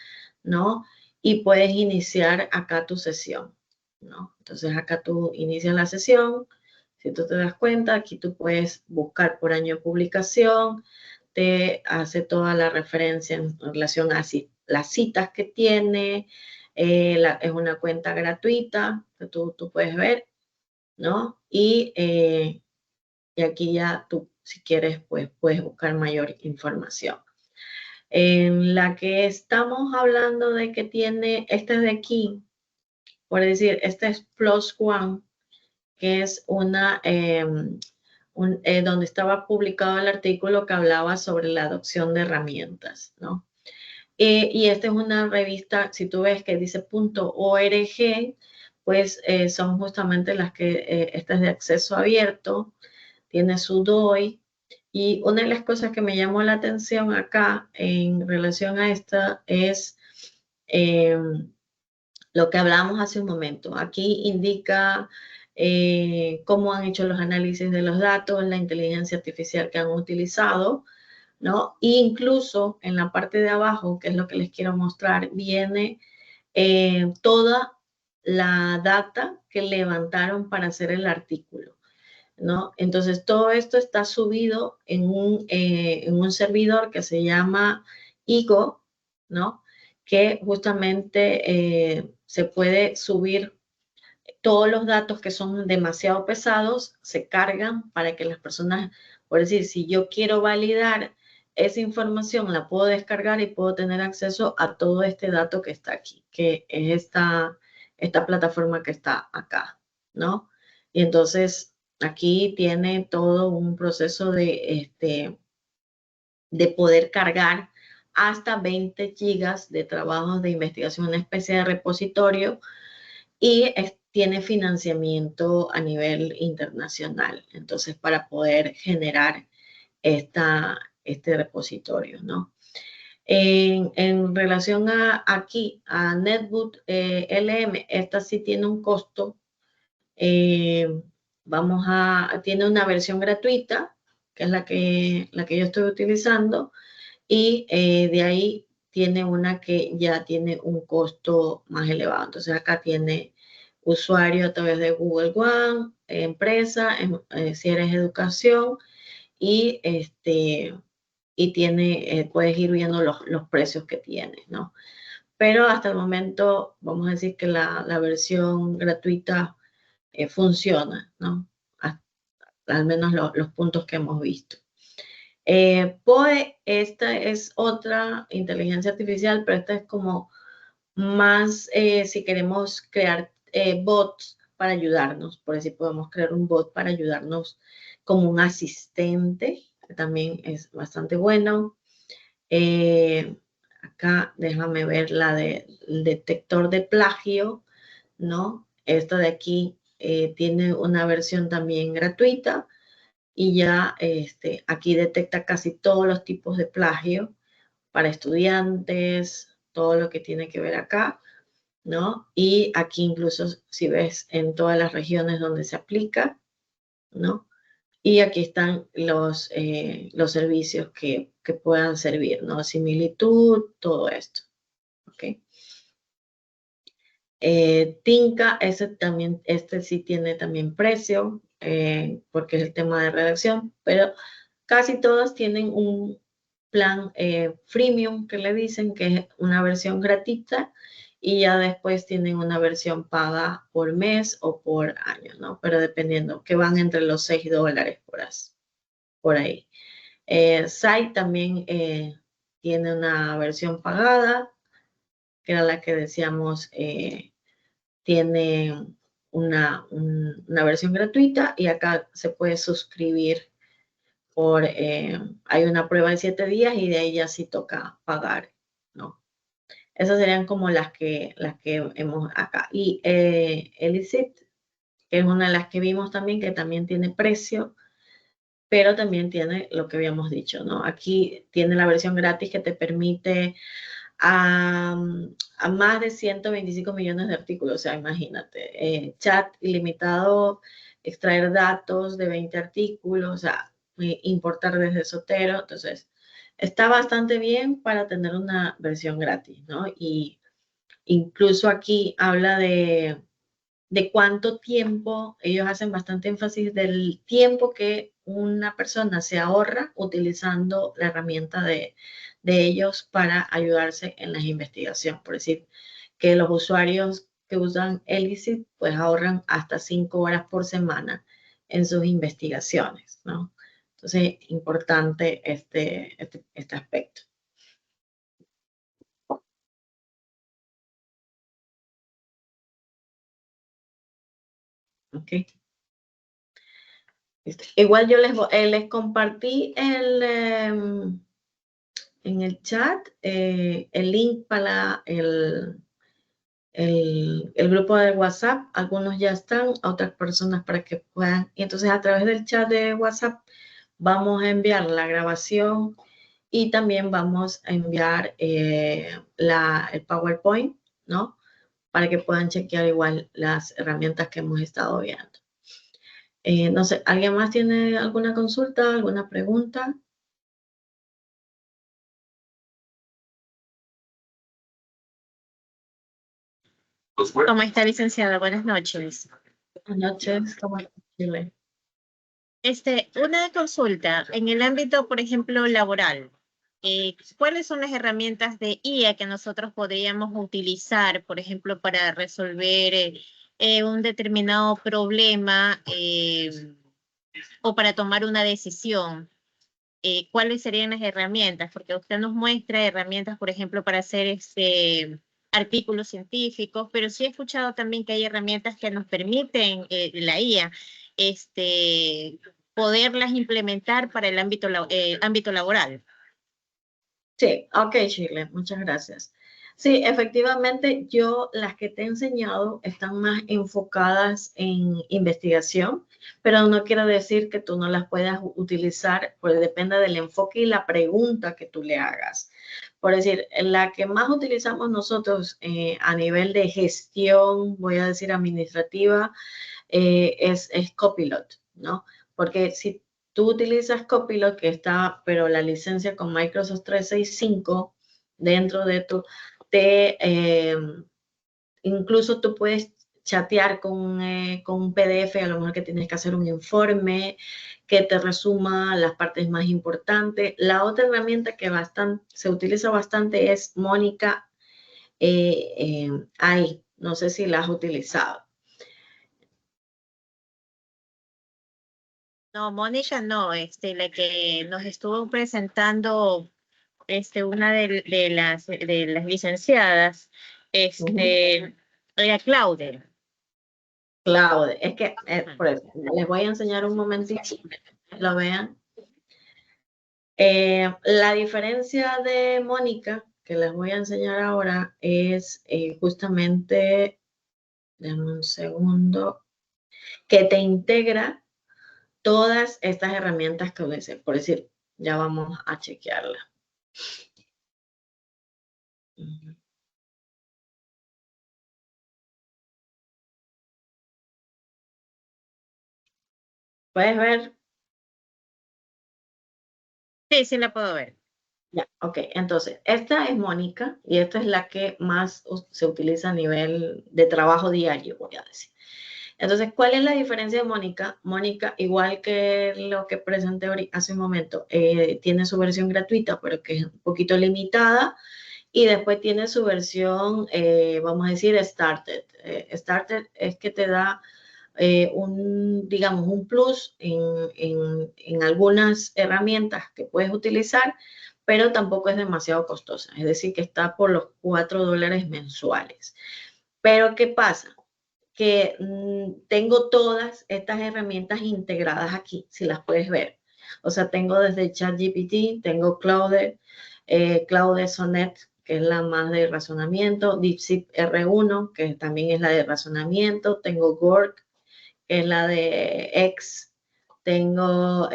¿no? Y puedes iniciar acá tu sesión, ¿no? Entonces acá tú inicias la sesión. Si tú te das cuenta, aquí tú puedes buscar por año de publicación, te hace toda la referencia en relación a las citas que tiene, es una cuenta gratuita que tú puedes ver, ¿no? Y aquí ya tú, si quieres, pues puedes buscar mayor información. En la que estamos hablando de que tiene, esta es de aquí, por decir, esta es Plus One, que es una, donde estaba publicado el artículo que hablaba sobre la adopción de herramientas, ¿no? Y esta es una revista, si tú ves que dice .org, pues son justamente las que, esta es de acceso abierto, tiene su DOI, y una de las cosas que me llamó la atención acá en relación a esta es lo que hablábamos hace un momento. Aquí indica cómo han hecho los análisis de los datos, la inteligencia artificial que han utilizado, ¿no? E incluso en la parte de abajo, que es lo que les quiero mostrar, viene toda la data que levantaron para hacer el artículo, ¿no? Entonces, todo esto está subido en un servidor que se llama Ego, ¿no? Que justamente se puede subir todos los datos que son demasiado pesados, se cargan para que las personas, por decir, si yo quiero validar esa información, la puedo descargar y puedo tener acceso a todo este dato que está aquí, que es esta plataforma que está acá, ¿no? Y entonces aquí tiene todo un proceso de poder cargar hasta 20 gigas de trabajos de investigación, una especie de repositorio, y tiene financiamiento a nivel internacional, entonces para poder generar este repositorio, ¿no? En relación a aquí, a Netbook LM, esta sí tiene un costo, tiene una versión gratuita, que es la que yo estoy utilizando, y de ahí tiene una que ya tiene un costo más elevado. Entonces acá tiene usuario a través de Google One, empresa, si eres educación, y tiene, puedes ir viendo los precios que tiene, ¿no? Pero hasta el momento, vamos a decir que la versión gratuita funciona, ¿no? Al menos los puntos que hemos visto. POE, esta es otra inteligencia artificial, pero esta es como más si queremos crear bots para ayudarnos. Por decir, podemos crear un bot para ayudarnos como un asistente, que también es bastante bueno. Acá déjame ver la del detector de plagio, ¿no? Esta de aquí tiene una versión también gratuita y ya aquí detecta casi todos los tipos de plagio para estudiantes, todo lo que tiene que ver acá, ¿no? Y aquí incluso si ves en todas las regiones donde se aplica, ¿no? Y aquí están los servicios que puedan servir, ¿no? Similitud, todo esto, ¿ok? Tinka, este sí tiene también precio, porque es el tema de redacción, pero casi todas tienen un plan freemium que le dicen que es una versión gratuita y ya después tienen una versión paga por mes o por año, ¿no? Pero dependiendo, que van entre los $6 por ahí. Site también tiene una versión pagada, que era la que decíamos, tiene una versión gratuita y acá se puede suscribir hay una prueba de 7 días y de ahí ya sí toca pagar, ¿no? Esas serían como las que hemos acá. Y Elicit, que es una de las que vimos también, que también tiene precio, pero también tiene lo que habíamos dicho, ¿no? Aquí tiene la versión gratis que te permite a más de 125 millones de artículos, o sea, imagínate, chat ilimitado, extraer datos de 20 artículos, o sea, importar desde Zotero, entonces está bastante bien para tener una versión gratis, ¿no? Y incluso aquí habla de cuánto tiempo, ellos hacen bastante énfasis del tiempo que una persona se ahorra utilizando la herramienta de ellos para ayudarse en las investigaciones. Por decir, que los usuarios que usan Elicit pues ahorran hasta 5 horas por semana en sus investigaciones, ¿no? Entonces, importante este aspecto. Ok. Igual yo les compartí en el chat el link para el grupo de WhatsApp. Algunos ya están, otras personas para que puedan. Y entonces a través del chat de WhatsApp vamos a enviar la grabación y también vamos a enviar el PowerPoint, ¿no? Para que puedan chequear igual las herramientas que hemos estado viendo. No sé, ¿alguien más tiene alguna consulta, alguna pregunta? ¿Cómo está, licenciada? Buenas noches. Buenas noches, ¿cómo está Chile? Una consulta. En el ámbito, por ejemplo, laboral, ¿cuáles son las herramientas de IA que nosotros podríamos utilizar, por ejemplo, para resolver un determinado problema o para tomar una decisión? ¿Cuáles serían las herramientas? Porque usted nos muestra herramientas, por ejemplo, para hacer artículos científicos, pero sí he escuchado también que hay herramientas que nos permiten, la IA, poderlas implementar para el ámbito laboral. Sí, ok, Chile, muchas gracias. Sí, efectivamente, yo las que te he enseñado están más enfocadas en investigación, pero no quiero decir que tú no las puedas utilizar, pues depende del enfoque y la pregunta que tú le hagas. Por decir, la que más utilizamos nosotros a nivel de gestión, voy a decir administrativa, es Copilot, ¿no? Porque si tú utilizas Copilot, que está, pero la licencia con Microsoft 365 dentro de incluso tú puedes chatear con un PDF, a lo mejor que tienes que hacer un informe que te resuma las partes más importantes. La otra herramienta que se utiliza bastante es Mónica AI. No sé si la has utilizado. No, Mónica, no, la que nos estuvo presentando, una de las licenciadas, era Claudia. Claude, es que por eso, les voy a enseñar un momentito, lo vean. La diferencia de Mónica, que les voy a enseñar ahora, es justamente, denme un segundo, que te integra todas estas herramientas que utilicé. Por decir, ya vamos a chequearla. ¿Puedes ver? Sí, sí la puedo ver. Ya, ok. Entonces, esta es Mónica y esta es la que más se utiliza a nivel de trabajo diario, voy a decir. Entonces, ¿cuál es la diferencia de Mónica? Mónica, igual que lo que presenté hace un momento, tiene su versión gratuita, pero que es un poquito limitada, y después tiene su versión, vamos a decir, Started. Started es que te da digamos, un plus en algunas herramientas que puedes utilizar, pero tampoco es demasiado costosa. Es decir, que está por los $4 mensuales. Pero, ¿qué pasa? Que tengo todas estas herramientas integradas aquí, si las puedes ver. O sea, tengo desde ChatGPT, tengo Claude, Claude Sonnet, que es la más de razonamiento, DeepSeek R1, que también es la de razonamiento, tengo Gork, que es la de X, tengo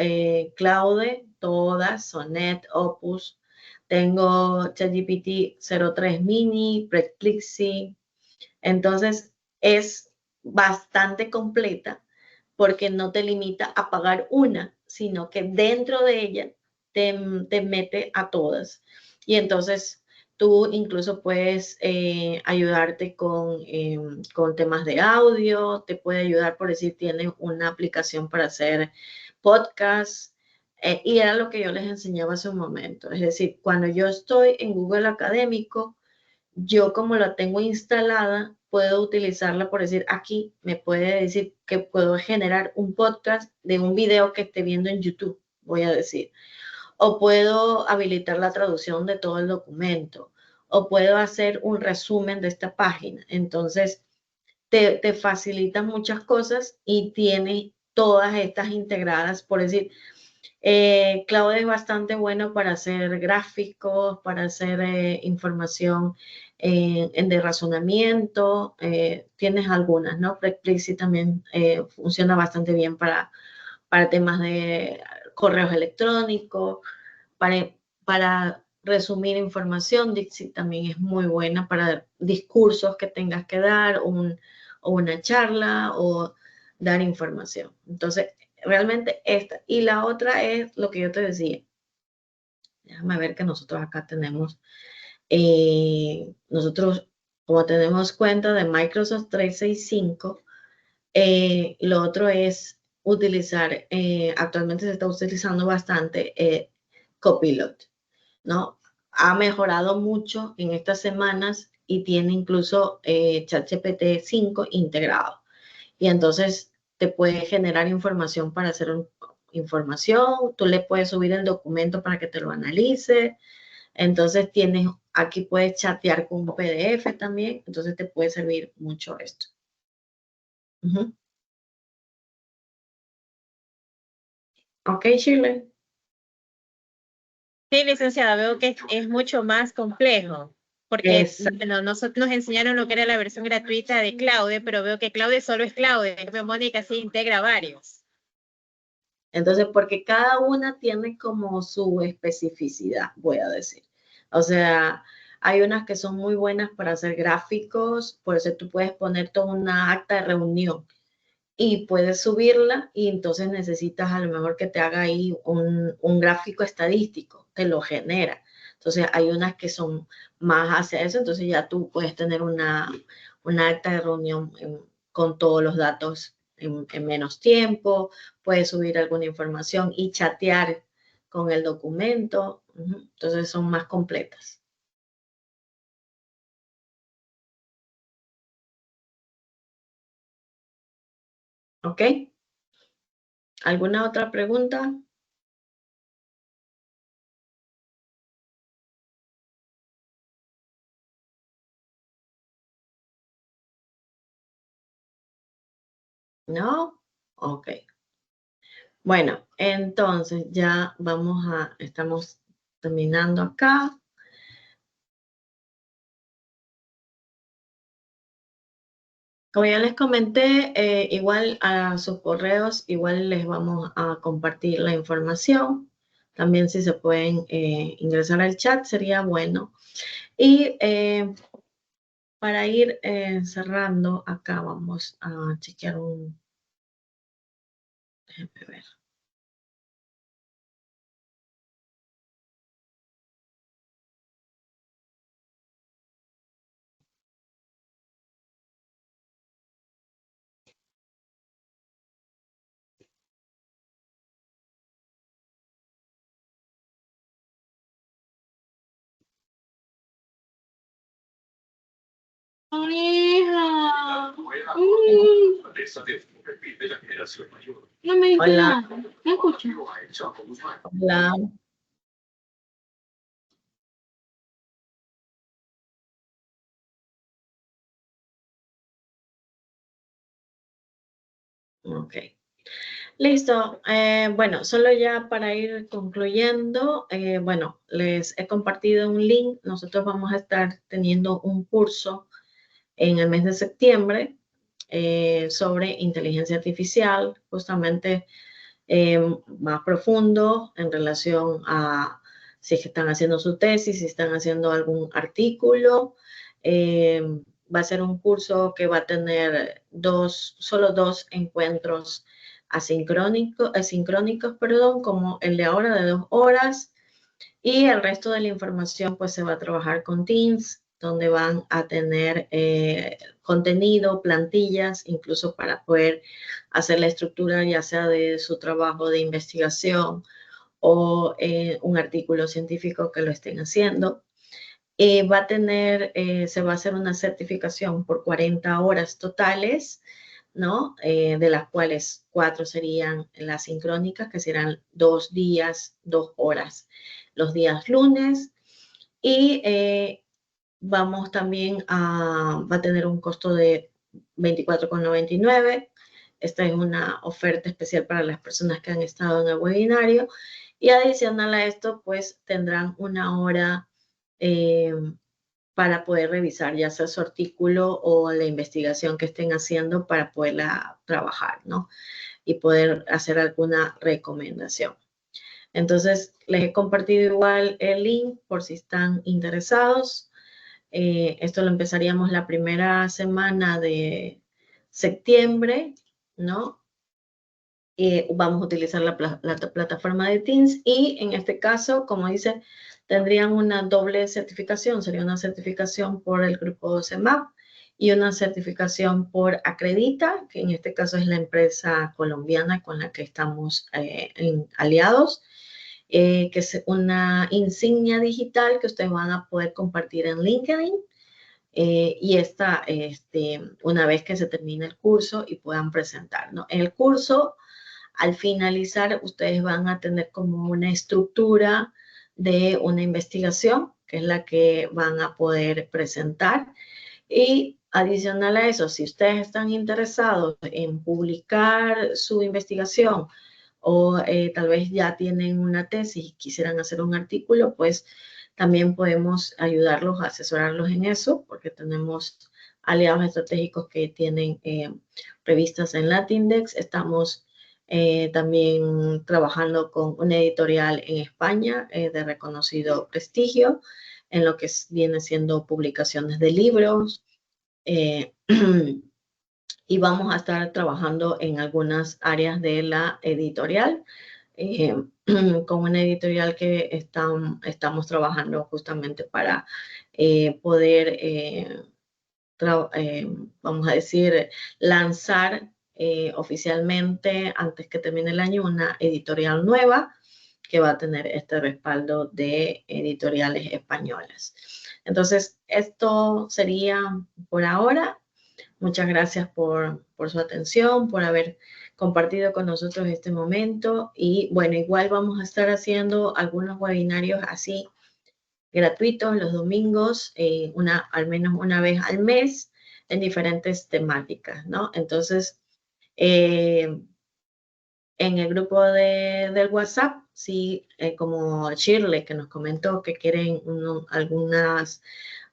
Claude, todas, Sonnet, Opus, tengo ChatGPT 03 Mini, Perplexity. Entonces, es bastante completa porque no te limita a pagar una, sino que dentro de ella te mete a todas. Y entonces tú incluso puedes ayudarte con temas de audio, te puede ayudar por decir, tienes una aplicación para hacer podcast. Y era lo que yo les enseñaba hace un momento. Es decir, cuando yo estoy en Google Académico, yo como la tengo instalada, puedo utilizarla, por decir, aquí me puede decir que puedo generar un podcast de un video que esté viendo en YouTube, voy a decir, o puedo habilitar la traducción de todo el documento, o puedo hacer un resumen de esta página. Entonces, te facilita muchas cosas y tiene todas estas integradas, por decir, Claude es bastante bueno para hacer gráficos, para hacer información de razonamiento. Tienes algunas, ¿no? Perplexity también funciona bastante bien para temas de correos electrónicos, para resumir información. Dixit también es muy buena para discursos que tengas que dar o una charla o dar información. Entonces, realmente esta. Y la otra es lo que yo te decía. Déjame ver que nosotros acá tenemos, nosotros como tenemos cuenta de Microsoft 365, lo otro es utilizar, actualmente se está utilizando bastante Copilot, ¿no? Ha mejorado mucho en estas semanas y tiene incluso ChatGPT 5 integrado. Y entonces te puede generar información para hacer información, tú le puedes subir el documento para que te lo analice, entonces tienes, aquí puedes chatear con un PDF también, entonces te puede servir mucho esto. Ok, Shirley. Sí, licenciada, veo que es mucho más complejo, porque bueno, nosotros nos enseñaron lo que era la versión gratuita de Claude, pero veo que Claude solo es Claude, Mónica sí integra varios. Entonces, porque cada una tiene como su especificidad, voy a decir. O sea, hay unas que son muy buenas para hacer gráficos, por eso tú puedes poner toda una acta de reunión y puedes subirla y entonces necesitas a lo mejor que te haga ahí un gráfico estadístico, te lo genera. Entonces hay unas que son más hacia eso, entonces ya tú puedes tener una acta de reunión con todos los datos en menos tiempo, puedes subir alguna información y chatear con el documento, entonces son más completas. ¿Ok? ¿Alguna otra pregunta? ¿No? Ok. Bueno, entonces ya estamos terminando acá. Como ya les comenté, igual a sus correos, igual les vamos a compartir la información. También si se pueden ingresar al chat sería bueno. Y para ir cerrando, acá vamos a chequear déjenme ver. Hija. No me dice Hola. nada. ¿Me escucha? Hola. Ok. Listo. Bueno, solo ya para ir concluyendo, bueno, les he compartido un link. Nosotros vamos a estar teniendo un curso en el mes de septiembre sobre inteligencia artificial, justamente más profundo en relación a si es que están haciendo su tesis, si están haciendo algún artículo. Va a ser un curso que va a tener solo dos encuentros asincrónicos, como el de ahora de 2 horas, y el resto de la información pues se va a trabajar con Teams, donde van a tener contenido, plantillas, incluso para poder hacer la estructura ya sea de su trabajo de investigación o un artículo científico que lo estén haciendo. Se va a hacer una certificación por 40 horas totales, ¿no? De las cuales 4 serían las sincrónicas, que serán 2 días, 2 horas, los días lunes. Y va a tener un costo de 24,99. Esta es una oferta especial para las personas que han estado en el webinario. Y adicional a esto, pues tendrán una hora para poder revisar ya sea su artículo o la investigación que estén haciendo para poderla trabajar, ¿no? Y poder hacer alguna recomendación. Entonces, les he compartido igual el link por si están interesados. Esto lo empezaríamos la primera semana de septiembre, ¿no? Vamos a utilizar la plataforma de Teams y en este caso, como dice, tendrían una doble certificación. Sería una certificación por el grupo CEMAP y una certificación por Acredita, que en este caso es la empresa colombiana con la que estamos aliados, que es una insignia digital que ustedes van a poder compartir en LinkedIn. Y una vez que se termine el curso y puedan presentar, ¿no? El curso, al finalizar, ustedes van a tener como una estructura de una investigación, que es la que van a poder presentar. Y adicional a eso, si ustedes están interesados en publicar su investigación o tal vez ya tienen una tesis y quisieran hacer un artículo, pues también podemos ayudarlos, asesorarlos en eso, porque tenemos aliados estratégicos que tienen revistas en Latindex. Estamos también trabajando con una editorial en España de reconocido prestigio en lo que viene siendo publicaciones de libros. Y vamos a estar trabajando en algunas áreas de la editorial, con una editorial que estamos trabajando justamente para poder, vamos a decir, lanzar oficialmente antes que termine el año una editorial nueva que va a tener este respaldo de editoriales españolas. Entonces, esto sería por ahora. Muchas gracias por su atención, por haber compartido con nosotros este momento. Y bueno, igual vamos a estar haciendo algunos webinarios así gratuitos los domingos, al menos una vez al mes, en diferentes temáticas, ¿no? Entonces, en el grupo del WhatsApp, sí, como Shirley, que nos comentó que quieren algunas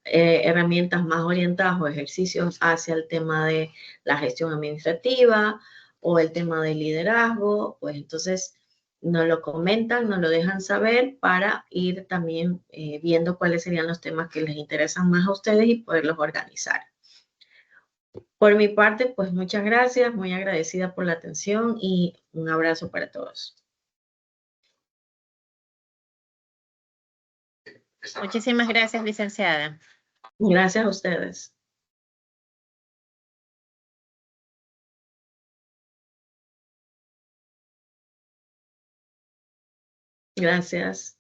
herramientas más orientadas o ejercicios hacia el tema de la gestión administrativa o el tema del liderazgo, pues entonces nos lo comentan, nos lo dejan saber para ir también viendo cuáles serían los temas que les interesan más a ustedes y poderlos organizar. Por mi parte, pues muchas gracias, muy agradecida por la atención y un abrazo para todos. Muchísimas gracias, licenciada. Gracias a ustedes. Gracias.